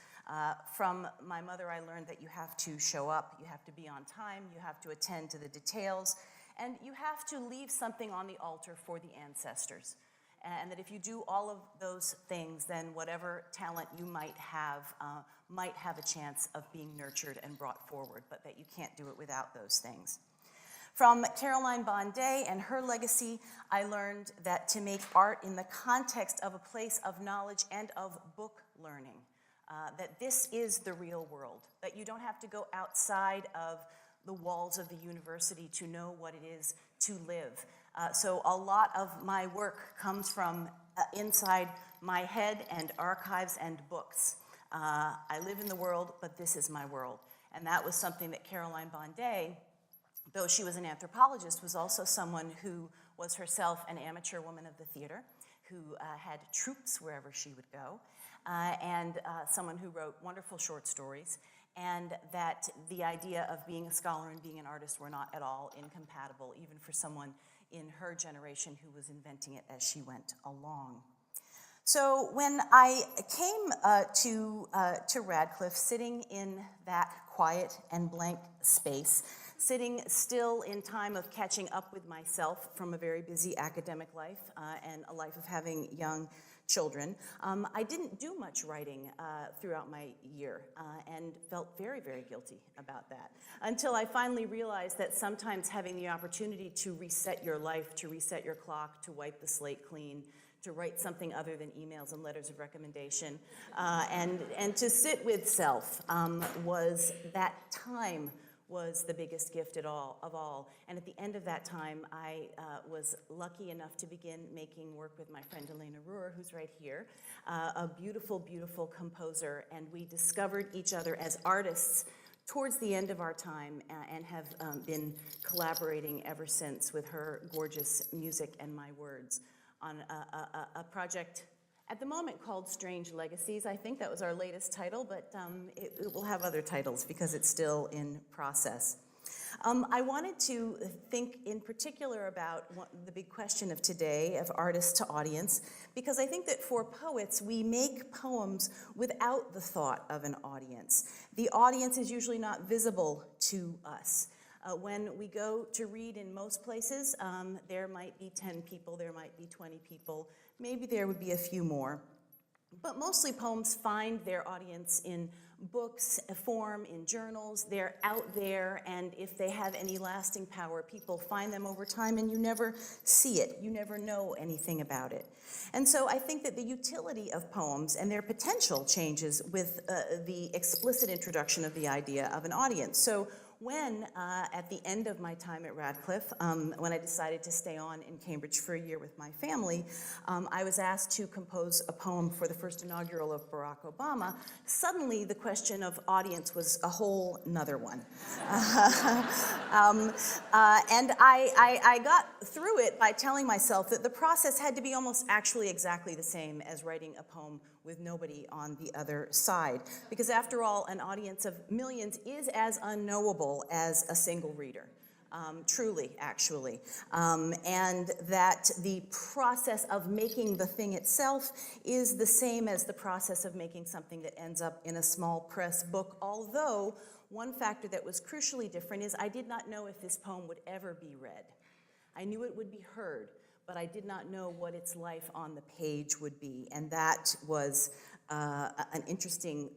[SPEAKER 10] From my mother, I learned that you have to show up, you have to be on time, you have to attend to the details, and you have to leave something on the altar for the ancestors. And that if you do all of those things, then whatever talent you might have a chance of being nurtured and brought forward, but that you can't do it without those things. From Caroline Bond Day and her legacy, I learned that to make art in the context of a place of knowledge and of book learning, that this is the real world, that you don't have to go outside of the walls of the university to know what it is to live, So a lot of my work comes from inside my head and archives and books. I live in the world, but this is my world. And that was something that Caroline Bondet, though she was an anthropologist, was also someone who was herself an amateur woman of the theater, who had troupes wherever she would go, and someone who wrote wonderful short stories, and that the idea of being a scholar and being an artist were not at all incompatible, even for someone in her generation who was inventing it as she went along. So when I came to Radcliffe, sitting in that quiet and blank space, sitting still in time of catching up with myself from a very busy academic life and a life of having young children, I didn't do much writing throughout my year and felt very, very guilty about that, until I finally realized that sometimes having the opportunity to reset your life, to reset your clock, to wipe the slate clean, to write something other than emails and letters of recommendation, and to sit with self was that time was the biggest gift of all. And at the end of that time, I was lucky enough to begin making work with my friend Elena Ruhr, who's right here, a beautiful, beautiful composer, and we discovered each other as artists towards the end of our time and have been collaborating ever since with her gorgeous music and my words on a project at the moment called Strange Legacies. I think that was our latest title, but it will have other titles because it's still in process. I wanted to think in particular about the big question of today, of artist to audience, because I think that for poets, we make poems without the thought of an audience. The audience is usually not visible to us. When we go to read in most places, there might be 10 people, there might be 20 people, maybe there would be a few more. But mostly poems find their audience in books, form, in journals. They're out there, and if they have any lasting power, people find them over time, and you never see it. You never know anything about it. And so I think that the utility of poems and their potential changes with the explicit introduction of the idea of an audience. So when, at the end of my time at Radcliffe, when I decided to stay on in Cambridge for a year with my family, I was asked to compose a poem for the first inaugural of Barack Obama. Suddenly, the question of audience was a whole nother one. And I got through it by telling myself that the process had to be almost actually exactly the same as writing a poem with nobody on the other side. Because after all, an audience of millions is as unknowable as a single reader. Truly, actually. And that the process of making the thing itself is the same as the process of making something that ends up in a small press book, although one factor that was crucially different is I did not know if this poem would ever be read. I knew it would be heard, but I did not know what its life on the page would be, and that was an interesting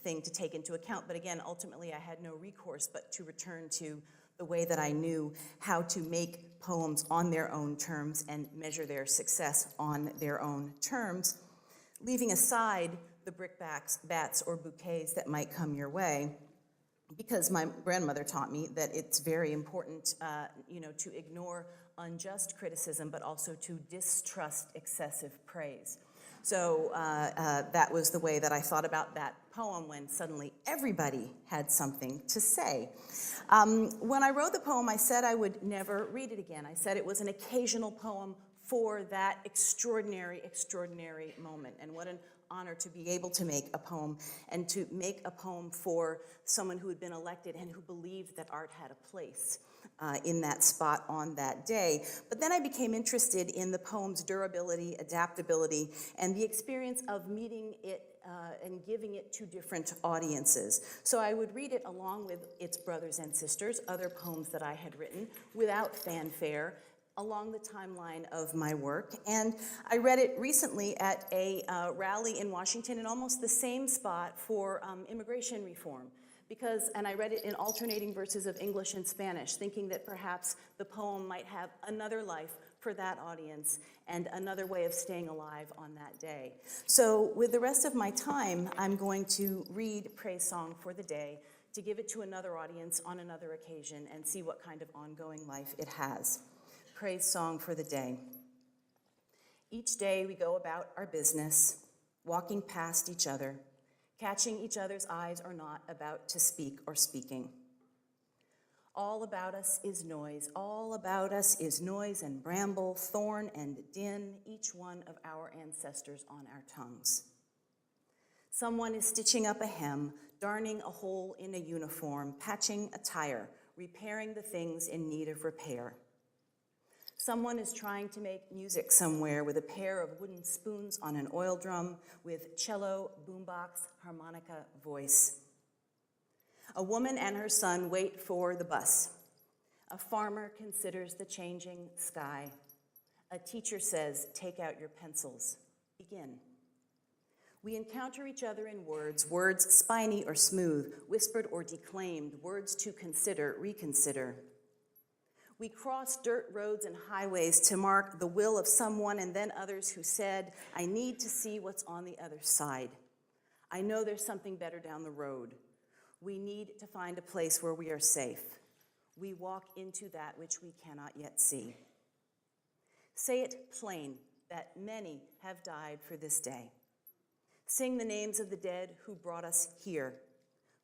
[SPEAKER 10] thing to take into account. But again, ultimately I had no recourse but to return to the way that I knew how to make poems on their own terms and measure their success on their own terms, leaving aside the brickbats or bouquets that might come your way, because my grandmother taught me that it's very important, to ignore unjust criticism, but also to distrust excessive praise. So that was the way that I thought about that poem when suddenly everybody had something to say. When I wrote the poem, I said I would never read it again. I said it was an occasional poem for that extraordinary, extraordinary moment. And what an honor to be able to make a poem, and to make a poem for someone who had been elected and who believed that art had a place in that spot on that day. But then I became interested in the poem's durability, adaptability, and the experience of meeting it and giving it to different audiences. So I would read it along with its brothers and sisters, other poems that I had written, without fanfare, along the timeline of my work. And I read it recently at a rally in Washington in almost the same spot for immigration reform. And I read it in alternating verses of English and Spanish, thinking that perhaps the poem might have another life for that audience and another way of staying alive on that day. So with the rest of my time, I'm going to read Praise Song for the Day, to give it to another audience on another occasion and see what kind of ongoing life it has. praise song for the day. Each day we go about our business, walking past each other, catching each other's eyes or not, about to speak or speaking. All about us is noise, all about us is noise and bramble, thorn and din, each one of our ancestors on our tongues. Someone is stitching up a hem, darning a hole in a uniform, patching a tire, repairing the things in need of repair. Someone is trying to make music somewhere with a pair of wooden spoons on an oil drum with cello, boombox, harmonica, voice. A woman and her son wait for the bus. A farmer considers the changing sky. A teacher says, take out your pencils, begin. We encounter each other in words, words spiny or smooth, whispered or declaimed, words to consider, reconsider. We cross dirt roads and highways to mark the will of someone and then others who said, I need to see what's on the other side. I know there's something better down the road. We need to find a place where we are safe. We walk into that which we cannot yet see. Say it plain that many have died for this day. Sing the names of the dead who brought us here,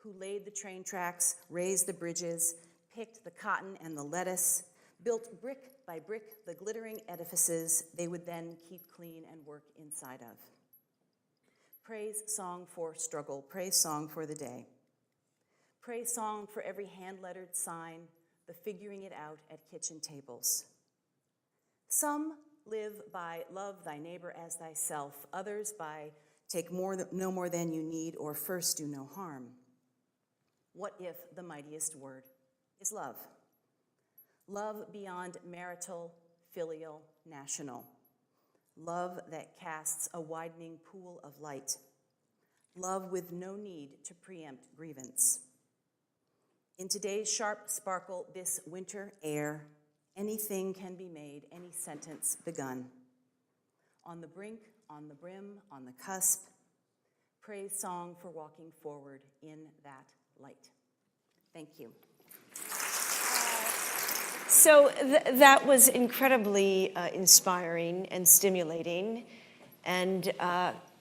[SPEAKER 10] who laid the train tracks, raised the bridges, picked the cotton and the lettuce, built brick by brick the glittering edifices they would then keep clean and work inside of. Praise song for struggle, praise song for the day. Praise song for every hand-lettered sign, the figuring it out at kitchen tables. Some live by love thy neighbor as thyself, others by take no more than you need, or first do no harm. What if the mightiest word is love? Love beyond marital, filial, national. Love that casts a widening pool of light. Love with no need to preempt grievance. In today's sharp sparkle, this winter air, anything can be made, any sentence begun. On the brink, on the brim, on the cusp, praise song for walking forward in that light. Thank you.
[SPEAKER 2] So that was incredibly inspiring and stimulating. And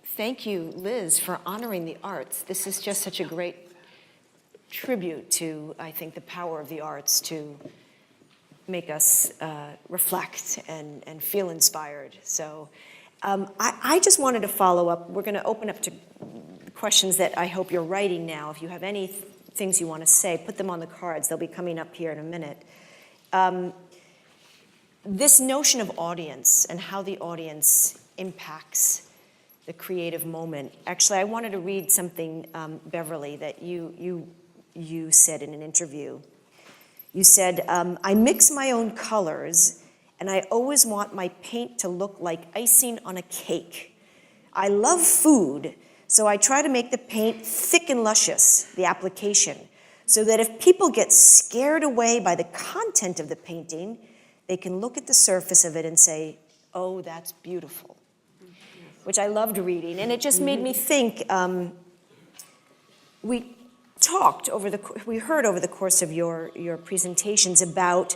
[SPEAKER 2] thank you, Liz, for honoring the arts. This is just such a great tribute to, I think, the power of the arts to make us reflect and feel inspired. So I just wanted to follow up. We're going to open up to questions that I hope you're writing now. If you have any things you want to say, put them on the cards. They'll be coming up here in a minute. This notion of audience and how the audience impacts the creative moment. Actually, I wanted to read something, Beverly, that you said in an interview. You said, I mix my own colors, and I always want my paint to look like icing on a cake. I love food, so I try to make the paint thick and luscious, the application, so that if people get scared away by the content of the painting, they can look at the surface of it and say, oh, that's beautiful, which I loved reading. And it just made me think, we heard over the course of your presentations about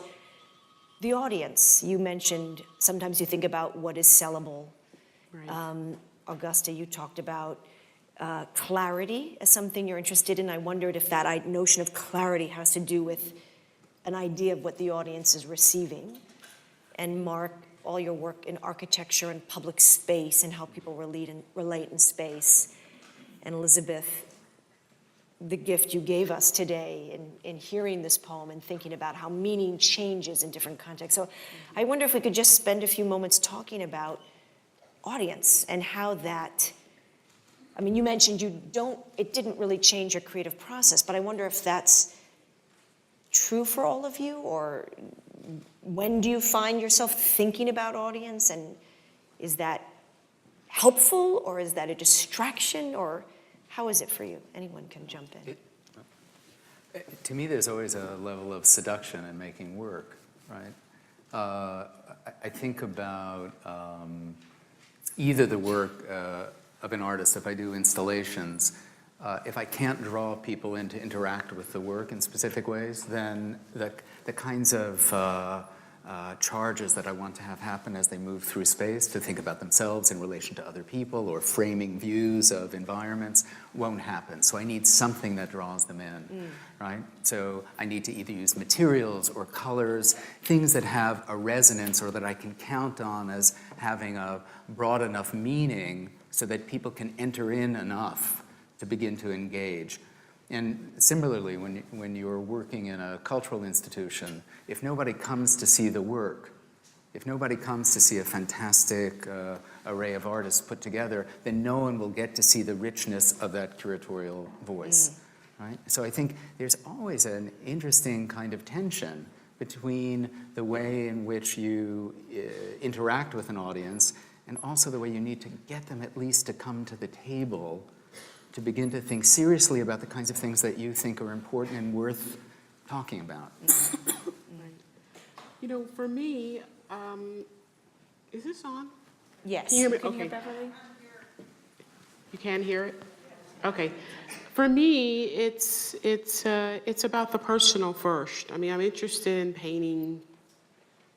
[SPEAKER 2] the audience. You mentioned sometimes you think about what is sellable. Right. Augusta, you talked about clarity as something you're interested in. I wondered if that notion of clarity has to do with an idea of what the audience is receiving. And Mark, all your work in architecture and public space and how people relate in space. And Lizabeth, the gift you gave us today in hearing this poem and thinking about how meaning changes in different contexts. So I wonder if we could just spend a few moments talking about audience and how that, I mean, you mentioned it didn't really change your creative process, but I wonder if that's true for all of you, or when do you find yourself thinking about audience, and is that helpful, or is that a distraction, or how is it for you? Anyone can jump in.
[SPEAKER 9] To me, there's always a level of seduction in making work, right? I think about either the work of an artist, if I do installations, if I can't draw people in to interact with the work in specific ways, then the kinds of charges that I want to have happen as they move through space, to think about themselves in relation to other people or framing views of environments, won't happen. So I need something that draws them in, right? So I need to either use materials or colors, things that have a resonance or that I can count on as having a broad enough meaning so that people can enter in enough to begin to engage. And similarly, when you're working in a cultural institution, if nobody comes to see the work, if nobody comes to see a fantastic array of artists put together, then no one will get to see the richness of that curatorial voice, right? So I think there's always an interesting kind of tension between the way in which you interact with an audience and also the way you need to get them at least to come to the table to begin to think seriously about the kinds of things that you think are important and worth talking about.
[SPEAKER 3] You know, for me, is this on?
[SPEAKER 10] Yes.
[SPEAKER 3] Can you hear me?
[SPEAKER 10] Can you
[SPEAKER 3] Okay.
[SPEAKER 10] hear Beverly?
[SPEAKER 3] You can hear it? Okay. For me, it's about the personal first. I mean, I'm interested in painting,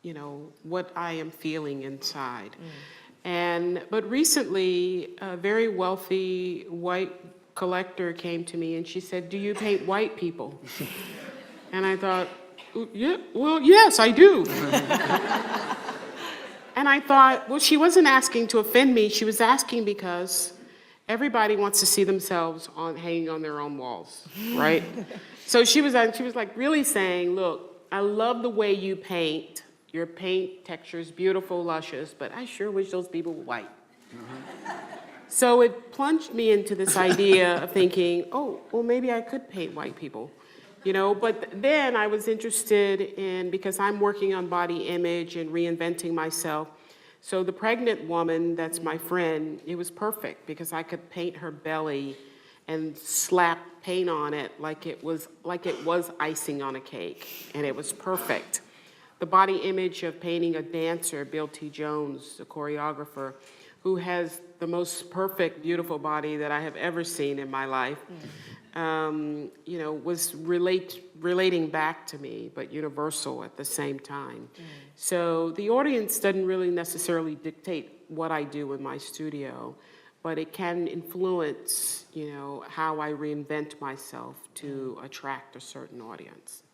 [SPEAKER 3] you know, what I am feeling inside. But recently, a very wealthy white collector came to me and she said, "Do you paint white people?" And I thought, yeah, well, yes, I do. And I thought, well, she wasn't asking to offend me. She was asking because everybody wants to see themselves hanging on their own walls, right? So she was like really saying, look, I love the way you paint. Your paint texture is beautiful, luscious, but I sure wish those people were white. So it plunged me into this idea of thinking, oh, well, maybe I could paint white people, you know? But then I was interested in, because I'm working on body image and reinventing myself. So the pregnant woman that's my friend, it was perfect because I could paint her belly and slap paint on it like it was icing on a cake, and it was perfect. The body image of painting a dancer, Bill T. Jones, the choreographer, who has the most perfect, beautiful body that I have ever seen in my life, you know, was relating back to me, but universal at the same time. So the audience doesn't really necessarily dictate what I do in my studio, but it can influence, you know, how I reinvent myself to attract a certain audience.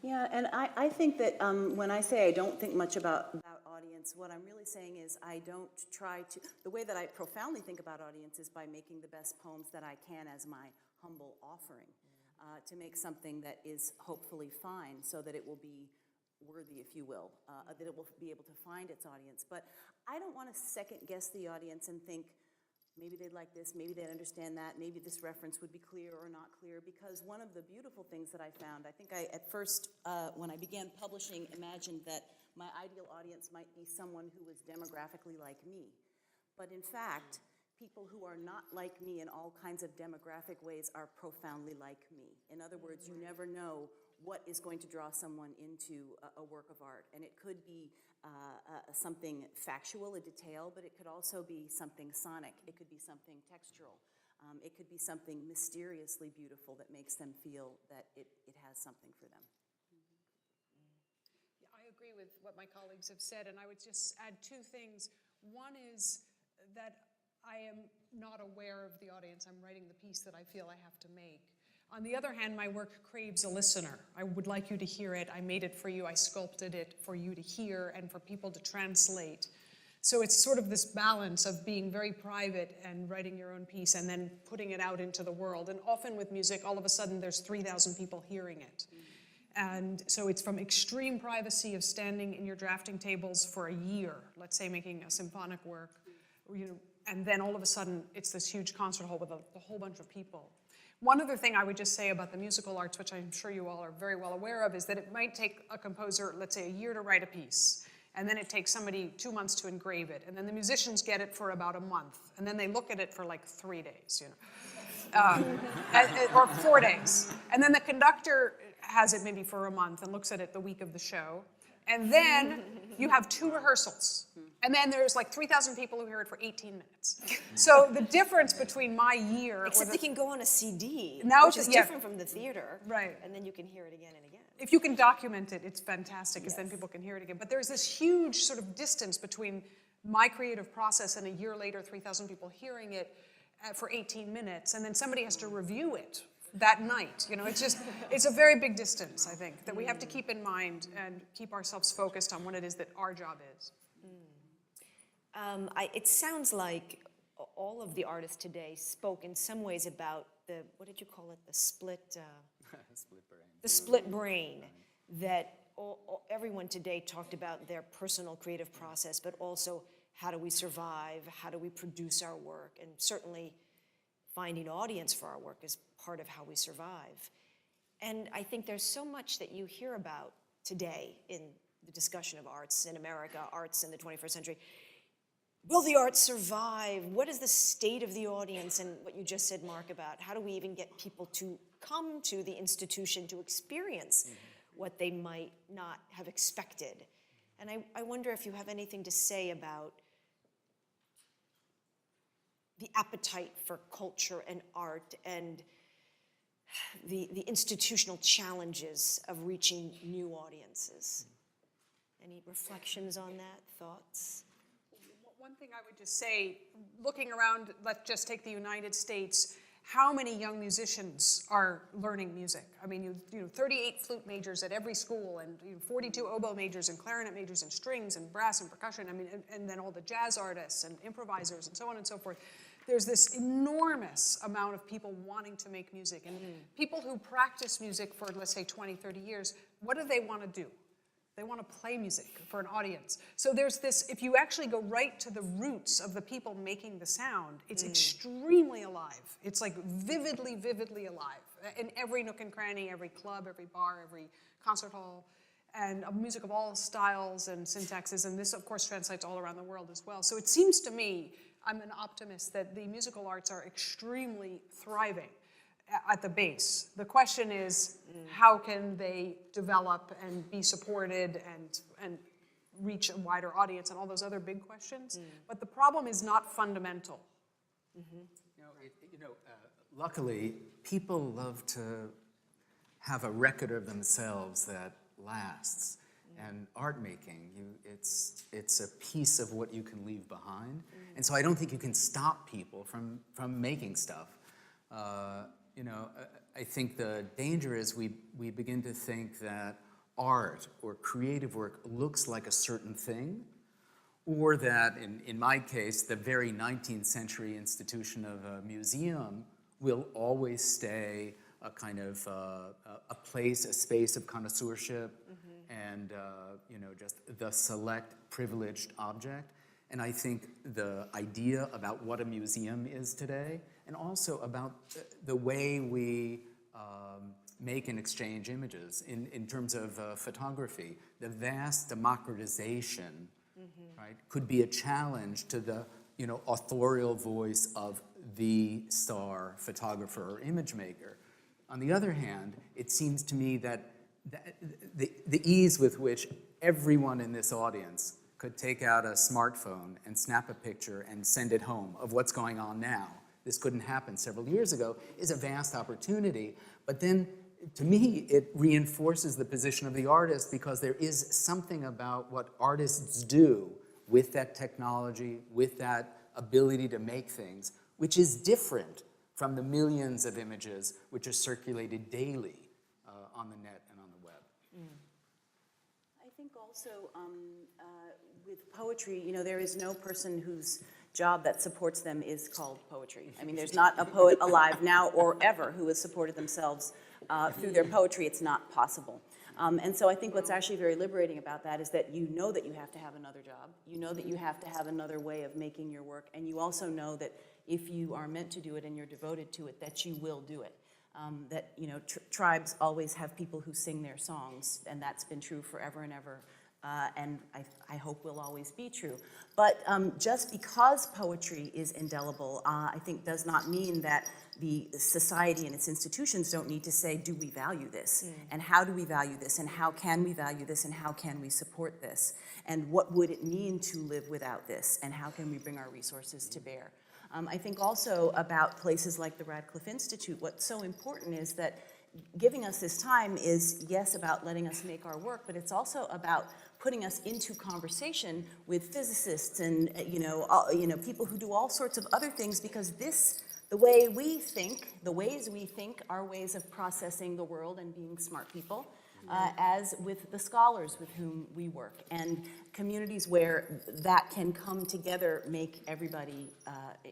[SPEAKER 10] Yeah, and I think that when I say I don't think much about audience, what I'm really saying is I don't try to, the way that I profoundly think about audience is by making the best poems that I can as my humble offering, to make something that is hopefully fine so that it will be worthy, if you will, that it will be able to find its audience. But I don't want to second guess the audience and think, maybe they'd like this, maybe they'd understand that, maybe this reference would be clear or not clear, because one of the beautiful things that I found, I think I, at first, when I began publishing, imagined that my ideal audience might be someone who was demographically like me. But in fact, people who are not like me in all kinds of demographic ways are profoundly like me. In other words, you never know what is going to draw someone into a work of art. And it could be something factual, a detail, but it could also be something sonic. It could be something textural. It could be something mysteriously beautiful that makes them feel that it has something for them.
[SPEAKER 8] Yeah, I agree with what my colleagues have said, and I would just add two things. One is that I am not aware of the audience. I'm writing the piece that I feel I have to make. On the other hand, my work craves a listener. I would like you to hear it. I made it for you. I sculpted it for you to hear and for people to translate. So it's sort of this balance of being very private and writing your own piece and then putting it out into the world. And often with music, all of a sudden there's 3,000 people hearing it. And so it's from extreme privacy of standing in your drafting tables for a year, let's say making a symphonic work, you know, and then all of a sudden it's this huge concert hall with a whole bunch of people. One other thing I would just say about the musical arts, which I'm sure you all are very well aware of, is that it might take a composer, let's say, a year to write a piece, and then it takes somebody 2 months to engrave it, and then the musicians get it for about a month, and then they look at it for like 3 days, you know, or 4 days, and then the conductor has it maybe for a month and looks at it the week of the show, And then you have 2 rehearsals. And then there's like 3,000 people who hear it for 18 minutes. So the difference between my year...
[SPEAKER 2] Except they can go on a CD,
[SPEAKER 8] Now
[SPEAKER 2] which is different from the theater.
[SPEAKER 8] Right.
[SPEAKER 2] And then you can hear it again and again.
[SPEAKER 8] If you can document it, it's fantastic, because then people can hear it again. But there's this huge sort of distance between my creative process and a year later, 3,000 people hearing it for 18 minutes, and then somebody has to review it that night. You know, it's just, it's a very big distance, I think, that we have to keep in mind and keep ourselves focused on what it is that our job is.
[SPEAKER 2] It sounds like all of the artists today spoke in some ways about the, what did you call it, the split brain. The split brain, that everyone today talked about their personal creative process, but also how do we survive, how do we produce our work, and certainly finding audience for our work is part of how we survive. And I think there's so much that you hear about today in the discussion of arts in America, arts in the 21st century. Will the arts survive? What is the state of the audience? And what you just said, Mark, about how do we even get people to come to the institution to experience what they might not have expected? And I wonder if you have anything to say about the appetite for culture and art and the institutional challenges of reaching new audiences. Any reflections on that, thoughts?
[SPEAKER 8] One thing I would just say, looking around, let's just take the United States, how many young musicians are learning music? I mean, you know, 38 flute majors at every school, and 42 oboe majors and clarinet majors and strings and brass and percussion. I mean, and then all the jazz artists and improvisers and so on and so forth. There's this enormous amount of people wanting to make music, and people who practice music for, let's say, 20, 30 years, what do they want to do? They want to play music for an audience. So there's this, if you actually go right to the roots of the people making the sound, it's extremely alive. It's like vividly, vividly alive. In every nook and cranny, every club, every bar, every concert hall, and music of all styles and syntaxes, and this, of course, translates all around the world as well. So it seems to me, I'm an optimist, that the musical arts are extremely thriving at the base. The question is, how can they develop and be supported and reach a wider audience and all those other big questions? But the problem is not fundamental.
[SPEAKER 9] Luckily, people love to have a record of themselves that lasts. And art making, it's a piece of what you can leave behind. And so I don't think you can stop people from making stuff. I think the danger is we begin to think that art or creative work looks like a certain thing, or that, in my case, the very 19th century institution of a museum will always stay a kind of a place, a space of connoisseurship, and just the select privileged object. And I think the idea about what a museum is today, and also about the way we make and exchange images in terms of photography, the vast democratization, right, could be a challenge to the authorial voice of the star photographer or image maker. On the other hand, it seems to me that the ease with which everyone in this audience could take out a smartphone and snap a picture and send it home of what's going on now, this couldn't happen several years ago, is a vast opportunity. But then, to me, it reinforces the position of the artist, because there is something about what artists do with that technology, with that ability to make things, which is different from the millions of images which are circulated daily on the net and on the web.
[SPEAKER 10] I think also with poetry, there is no person whose job that supports them is called poetry. I mean, there's not a poet alive now or ever who has supported themselves through their poetry. It's not possible. And so I think what's actually very liberating about that is that you know that you have to have another job. You know that you have to have another way of making your work. And you also know that if you are meant to do it and you're devoted to it, that you will do it. Tribes always have people who sing their songs, and that's been true forever and ever. and I hope will always be true. But just because poetry is indelible, I think does not mean that the society and its institutions don't need to say, do we value this? And how do we value this? And how can we value this? And how can we support this? And what would it mean to live without this? And how can we bring our resources to bear? I think also about places like the Radcliffe Institute, what's so important is that giving us this time is, yes, about letting us make our work, but it's also about putting us into conversation with physicists and people who do all sorts of other things, because the ways we think are ways of processing the world and being smart people, as with the scholars with whom we work. And communities where that can come together make everybody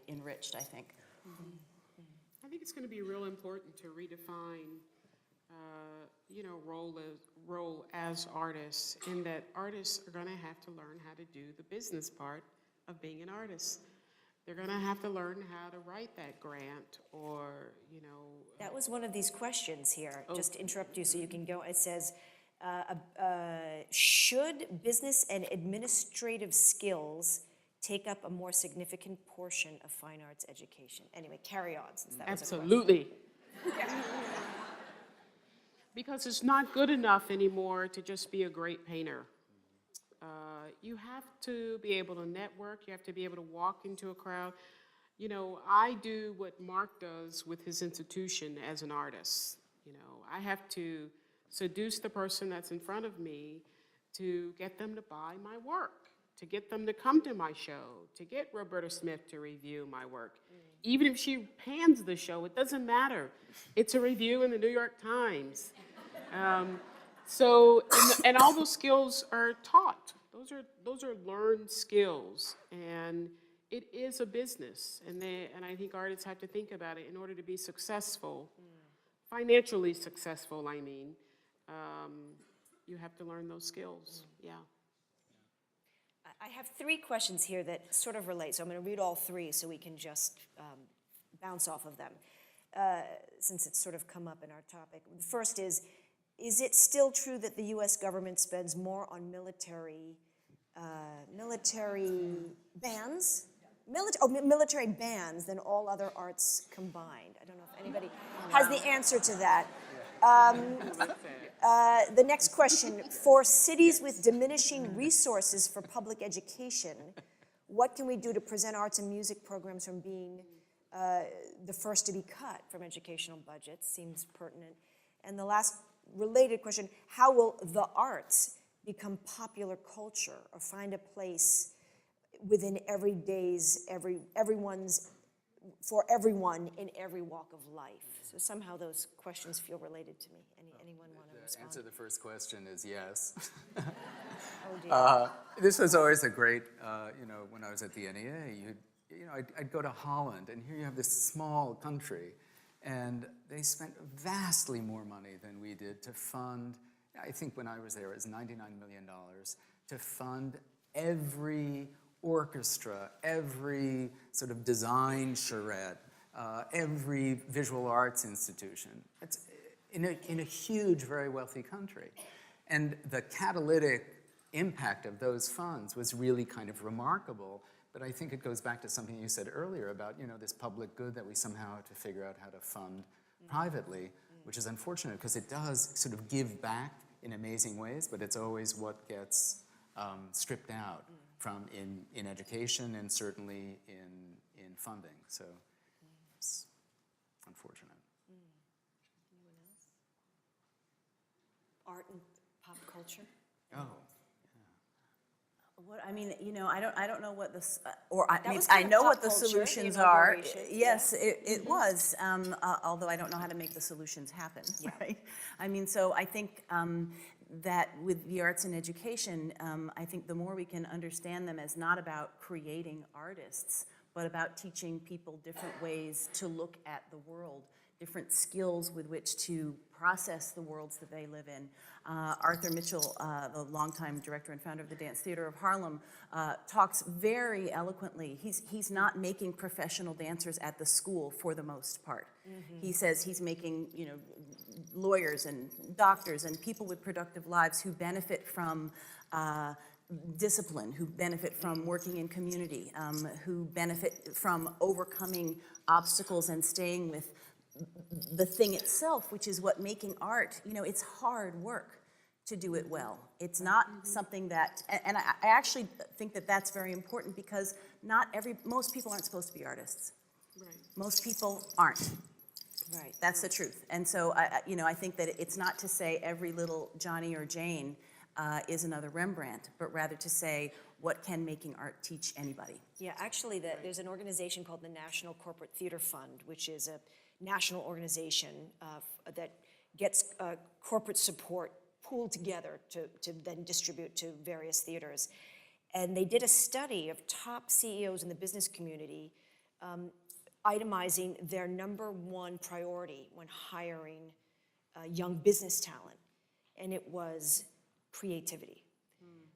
[SPEAKER 10] enriched, I think.
[SPEAKER 3] I think it's going to be real important to redefine, role as artists, in that artists are going to have to learn how to do the business part of being an artist. They're going to have to learn how to write that grant, or,
[SPEAKER 2] That was one of these questions here. Just to interrupt you so you can go. It says, should business and administrative skills take up a more significant portion of fine arts education? Anyway, carry on, since that was a question.
[SPEAKER 3] Absolutely. Because it's not good enough anymore to just be a great painter. You have to be able to network. You have to be able to walk into a crowd. I do what Mark does with his institution as an artist. I have to seduce the person that's in front of me to get them to buy my work, to get them to come to my show, to get Roberta Smith to review my work. Even if she pans the show, it doesn't matter. It's a review in the New York Times. And all those skills are taught. Those are learned skills, and it is a business. And I think artists have to think about it in order to be successful, financially successful. I mean, you have to learn those skills. Yeah.
[SPEAKER 2] I have 3 questions here that sort of relate, so I'm going to read all 3 so we can just bounce off of them, since it's sort of come up in our topic. The first is it still true that the U.S. government spends more on military bands? Military bands than all other arts combined? I don't know if anybody has the answer to that. The next question, for cities with diminishing resources for public education, what can we do to prevent arts and music programs from being the first to be cut from educational budgets? Seems pertinent. And the last related question, how will the arts become popular culture or find a place within for everyone in every walk of life? So somehow those questions feel related to me. Anyone want to respond?
[SPEAKER 9] The answer to the first question is yes.
[SPEAKER 2] Oh dear.
[SPEAKER 9] This was always a great, when I was at the NEA, I'd go to Holland, and here you have this small country, and they spent vastly more money than we did to fund, I think when I was there, it was $99 million, to fund every orchestra, every sort of design charrette, every visual arts institution. It's in a huge, very wealthy country. And the catalytic impact of those funds was really kind of remarkable. But I think it goes back to something you said earlier about, this public good that we somehow have to figure out how to fund privately, which is unfortunate because it does sort of give back in amazing ways, but it's always what gets stripped out from in education and certainly in funding. So it's unfortunate.
[SPEAKER 2] Anyone else? Art and pop culture?
[SPEAKER 9] Oh.
[SPEAKER 10] What I mean, I don't know what this, I
[SPEAKER 2] kind
[SPEAKER 10] know
[SPEAKER 2] of
[SPEAKER 10] what
[SPEAKER 2] pop
[SPEAKER 10] the
[SPEAKER 2] culture,
[SPEAKER 10] solutions
[SPEAKER 2] the
[SPEAKER 10] are.
[SPEAKER 2] inauguration.
[SPEAKER 10] Yes, it was. Although I don't know how to make the solutions happen. Right? I mean, so I think that with the arts and education, I think the more we can understand them as not about creating artists, but about teaching people different ways to look at the world, different skills with which to process the worlds that they live in. Arthur Mitchell, the longtime director and founder of the Dance Theater of Harlem, talks very eloquently. He's not making professional dancers at the school for the most part. He says he's making, lawyers and doctors and people with productive lives who benefit from discipline, who benefit from working in community, who benefit from overcoming obstacles and staying with the thing itself, which is what making art, it's hard work to do it well. It's not something that, and I actually think that that's very important because most people aren't supposed to be artists.
[SPEAKER 3] Right.
[SPEAKER 10] Most people aren't.
[SPEAKER 2] Right.
[SPEAKER 10] That's the truth. And so, I think that it's not to say every little Johnny or Jane is another Rembrandt, but rather to say, what can making art teach anybody?
[SPEAKER 2] Yeah, actually, there's an organization called the National Corporate Theater Fund, which is a national organization that gets corporate support pooled together to then distribute to various theaters. And they did a study of top CEOs in the business community itemizing their number one priority when hiring young business talent, and it was creativity.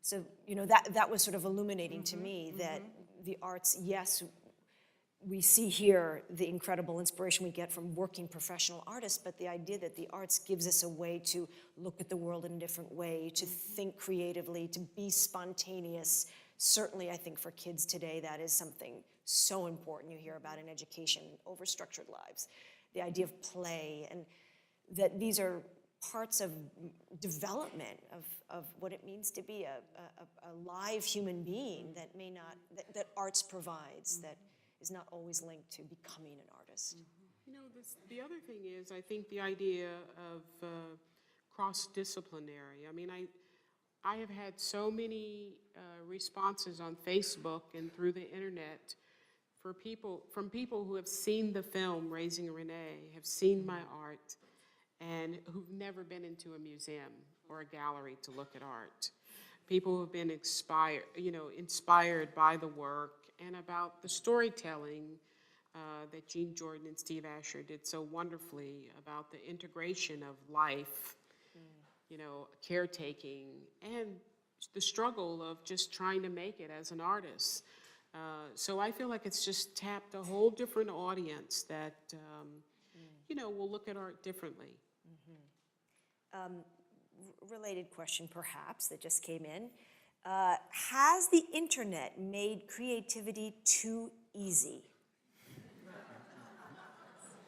[SPEAKER 2] So, that was sort of illuminating to me that the arts, yes, we see here the incredible inspiration we get from working professional artists, but the idea that the arts gives us a way to look at the world in a different way, to think creatively, to be spontaneous. Certainly, I think for kids today, that is something so important you hear about in education, overstructured lives. The idea of play, and that these are parts of development of what it means to be a live human being that may not, that arts provides, that is not always linked to becoming an artist.
[SPEAKER 3] The other thing is, I think the idea of cross-disciplinary. I mean, I have had so many responses on Facebook and through the internet from people who have seen the film Raising Renee, have seen my art, and who've never been into a museum or a gallery to look at art. People who have been inspired by the work and about the storytelling that Jean Jordan and Steve Asher did so wonderfully about the integration of life, caretaking, and the struggle of just trying to make it as an artist. So I feel like it's just tapped a whole different audience that, will look at art differently.
[SPEAKER 2] Related question, perhaps, that just came in. Has the internet made creativity too easy?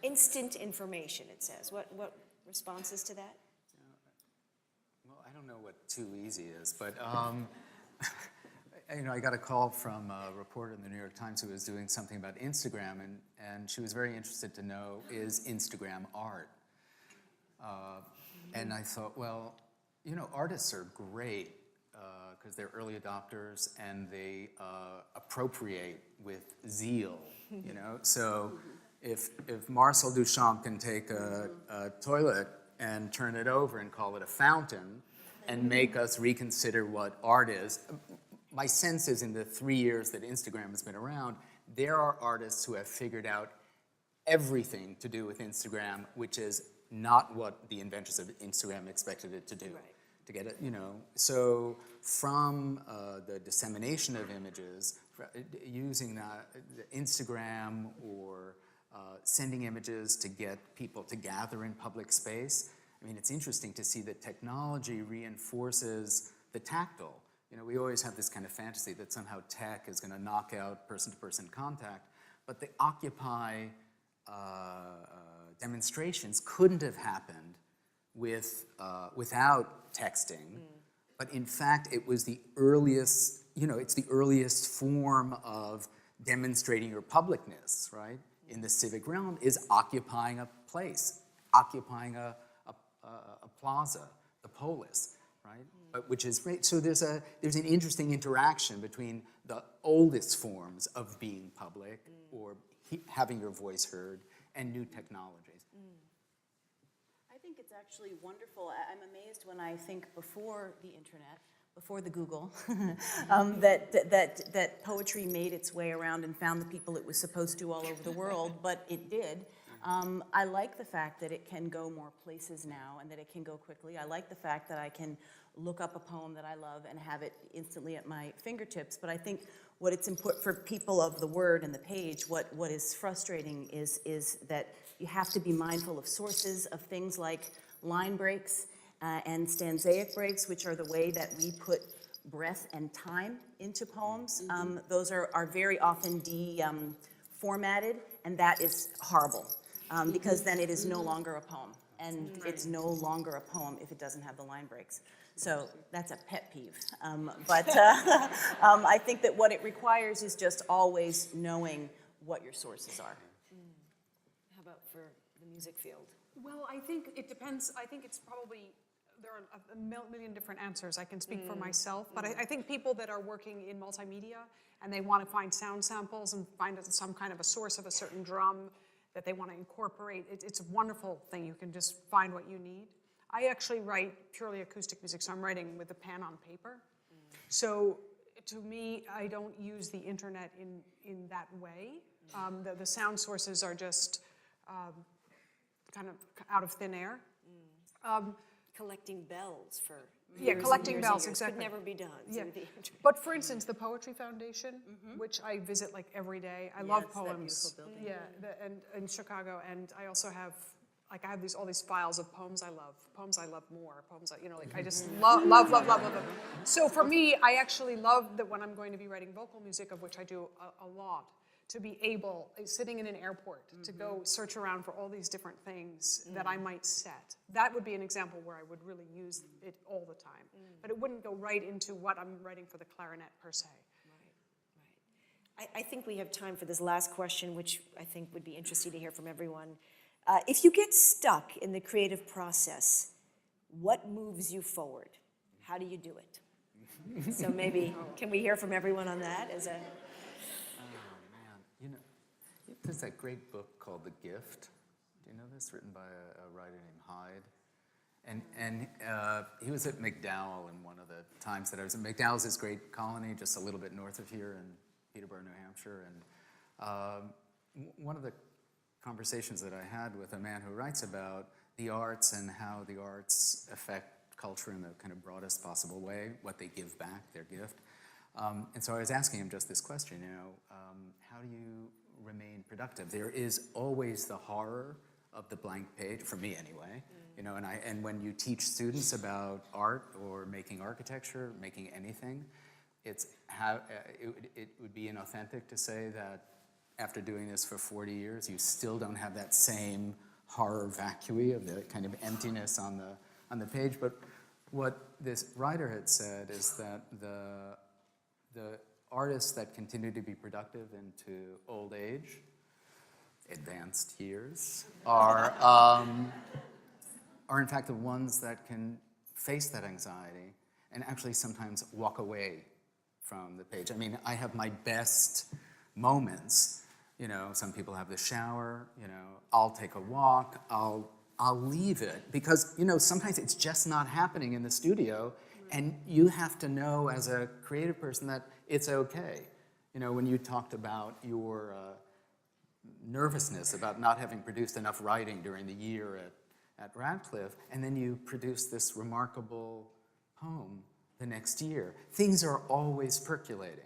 [SPEAKER 2] Instant information, it says. What responses to that?
[SPEAKER 9] Well, I don't know what too easy is, but I got a call from a reporter in the New York Times who was doing something about Instagram, and she was very interested to know, is Instagram art? And I thought, well, artists are great because they're early adopters and they appropriate with zeal, So if Marcel Duchamp can take a toilet and turn it over and call it a fountain and make us reconsider what art is, my sense is in the 3 years that Instagram has been around, there are artists who have figured out everything to do with Instagram, which is not what the inventors of Instagram expected it to do.
[SPEAKER 2] Right.
[SPEAKER 9] To get it, So from the dissemination of images, using the Instagram or sending images to get people to gather in public space, I mean, it's interesting to see that technology reinforces the tactile. We always have this kind of fantasy that somehow tech is going to knock out person-to-person contact, but the Occupy demonstrations couldn't have happened without texting, but in fact it was the earliest, it's the earliest form of demonstrating your publicness, right? In the civic realm is occupying a place, occupying a plaza, the polis, right? But which is great. So there's an interesting interaction between the oldest forms of being public or having your voice heard and new technologies.
[SPEAKER 10] I think it's actually wonderful. I'm amazed when I think before the internet, before the Google, that poetry made its way around and found the people it was supposed to all over the world, but it did. I like the fact that it can go more places now and that it can go quickly. I like the fact that I can look up a poem that I love and have it instantly at my fingertips. But I think what it's important for people of the word and the page, what is frustrating is that you have to be mindful of sources, of things like line breaks and stanzaic breaks, which are the way that we put breath and time into poems. Those are very often formatted, and that is horrible, because then it is no longer a poem, and it's no longer a poem if it doesn't have the line breaks. So that's a pet peeve. But I think that what it requires is just always knowing what your sources are.
[SPEAKER 2] How about for the music field?
[SPEAKER 8] Well, I think it depends. I think it's probably, there are a million different answers. I can speak for myself, but I think people that are working in multimedia and they want to find sound samples and find some kind of a source of a certain drum that they want to incorporate, it's a wonderful thing. You can just find what you need. I actually write purely acoustic music, so I'm writing with a pen on paper. So to me, I don't use the internet in that way. The sound sources are just kind of out of thin air.
[SPEAKER 2] Collecting bells for
[SPEAKER 8] collecting bells,
[SPEAKER 2] years
[SPEAKER 8] exactly.
[SPEAKER 2] could never be done through the internet.
[SPEAKER 8] But for instance, the Poetry Foundation, which I visit like every day, I love
[SPEAKER 10] Yes, that
[SPEAKER 8] poems.
[SPEAKER 10] beautiful building.
[SPEAKER 8] And in Chicago, and I also have, like, I have all these files of poems I love more, I just love. So for me, I actually love that when I'm going to be writing vocal music, of which I do a lot, to be able, sitting in an airport, to go search around for all these different things that I might set. That would be an example where I would really use it all the time. But it wouldn't go right into what I'm writing for the clarinet per se.
[SPEAKER 2] Right. I think we have time for this last question, which I think would be interesting to hear from everyone. If you get stuck in the creative process, what moves you forward? How do you do it? So maybe, can we hear from everyone on that as a...
[SPEAKER 9] There's that great book called The Gift. Do you know this? Written by a writer named Hyde. And he was at McDowell, and one of the times that I was at McDowell's, this great colony just a little bit north of here in Peterborough, New Hampshire. And one of the conversations that I had with a man who writes about the arts and how the arts affect culture in the kind of broadest possible way, what they give back, their gift. And so I was asking him just this question, how do you remain productive? There is always the horror of the blank page, for me anyway, and when you teach students about art or making architecture, making anything, it would be inauthentic to say that after doing this for 40 years, you still don't have that same horror vacui of the kind of emptiness on the page. But what this writer had said is that the artists that continue to be productive into old age, advanced years, are in fact the ones that can face that anxiety and actually sometimes walk away from the page. I mean, I have my best moments. Some people have the shower, I'll take a walk, I'll leave it because, sometimes it's just not happening in the studio. And you have to know as a creative person that it's okay. When you talked about your nervousness about not having produced enough writing during the year at Radcliffe, and then you produce this remarkable poem the next year, things are always percolating.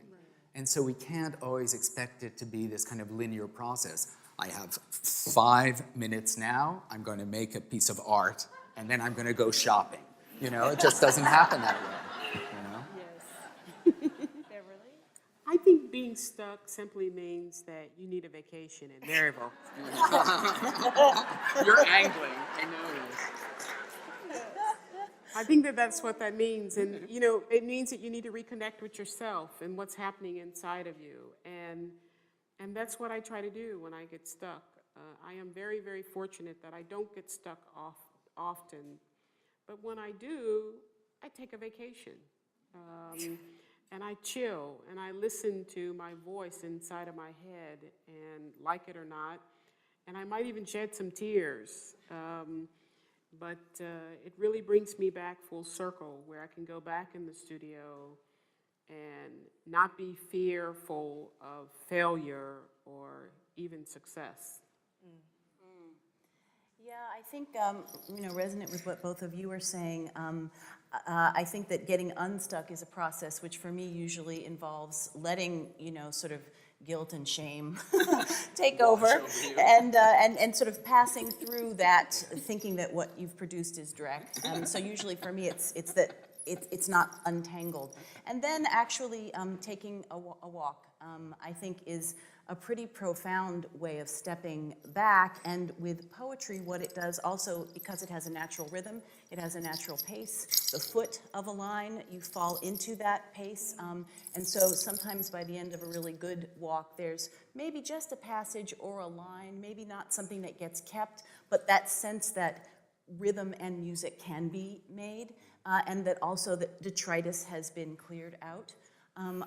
[SPEAKER 9] And so we can't always expect it to be this kind of linear process. I have 5 minutes now, I'm going to make a piece of art, and then I'm going to go shopping. It just doesn't happen that way.
[SPEAKER 2] Yes. Beverly?
[SPEAKER 3] I think being stuck simply means that you need a vacation in Maryville. You're angling, I know this. I think that's what that means. And, it means that you need to reconnect with yourself and what's happening inside of you. And that's what I try to do when I get stuck. I am very, very fortunate that I don't get stuck often. But when I do, I take a vacation. And I chill, and I listen to my voice inside of my head, and like it or not, and I might even shed some tears. But it really brings me back full circle, where I can go back in the studio and not be fearful of failure or even success.
[SPEAKER 10] Yeah, I think, resonant with what both of you are saying, I think that getting unstuck is a process which for me usually involves letting, sort of guilt and shame take over and sort of passing through that, thinking that what you've produced is direct. So usually for me it's that it's not untangled. And then actually taking a walk, I think is a pretty profound way of stepping back. And with poetry, what it does also, because it has a natural rhythm, it has a natural pace, the foot of a line, you fall into that pace. And so sometimes by the end of a really good walk, there's maybe just a passage or a line, maybe not something that gets kept, but that sense that rhythm and music can be made, and that also the detritus has been cleared out.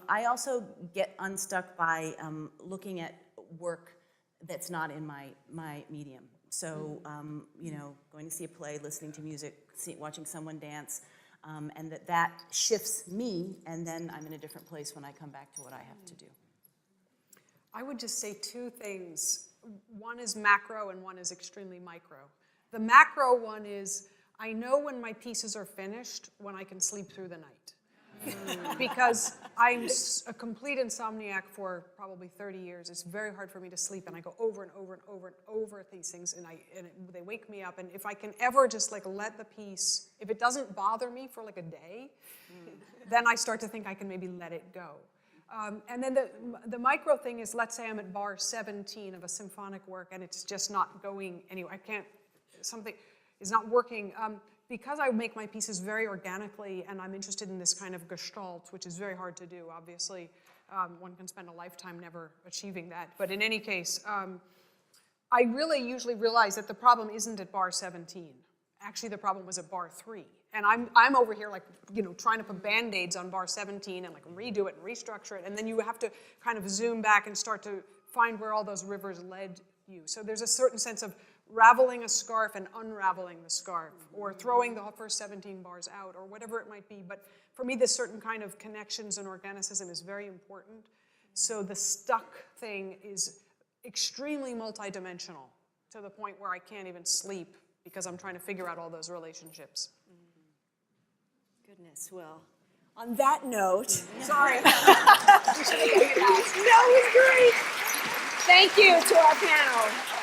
[SPEAKER 10] I also get unstuck by looking at work that's not in my medium. So, going to see a play, listening to music, watching someone dance, and that shifts me, and then I'm in a different place when I come back to what I have to do.
[SPEAKER 8] I would just say two things. One is macro and one is extremely micro. The macro one is, I know when my pieces are finished, when I can sleep through the night. Because I'm a complete insomniac for probably 30 years. It's very hard for me to sleep, and I go over and over and over and over these things, and they wake me up. And if I can ever just let the piece, if it doesn't bother me for a day, then I start to think I can maybe let it go. And then the micro thing is, let's say I'm at bar 17 of a symphonic work, and it's just not going anywhere. Something is not working. Because I make my pieces very organically, and I'm interested in this kind of gestalt, which is very hard to do, obviously. One can spend a lifetime never achieving that. But in any case, I really usually realize that the problem isn't at bar 17. Actually, the problem was at bar 3. And I'm over here trying to put Band-Aids on bar 17 and redo it and restructure it. And then you have to kind of zoom back and start to find where all those rivers led you. So there's a certain sense of raveling a scarf and unraveling the scarf, or throwing the first 17 bars out, or whatever it might be. But for me, this certain kind of connections and organicism is very important. So the stuck thing is extremely multidimensional, to the point where I can't even sleep because I'm trying to figure out all those relationships.
[SPEAKER 2] Goodness, well, on that note,
[SPEAKER 8] Sorry.
[SPEAKER 2] that was great. Thank you to our panel.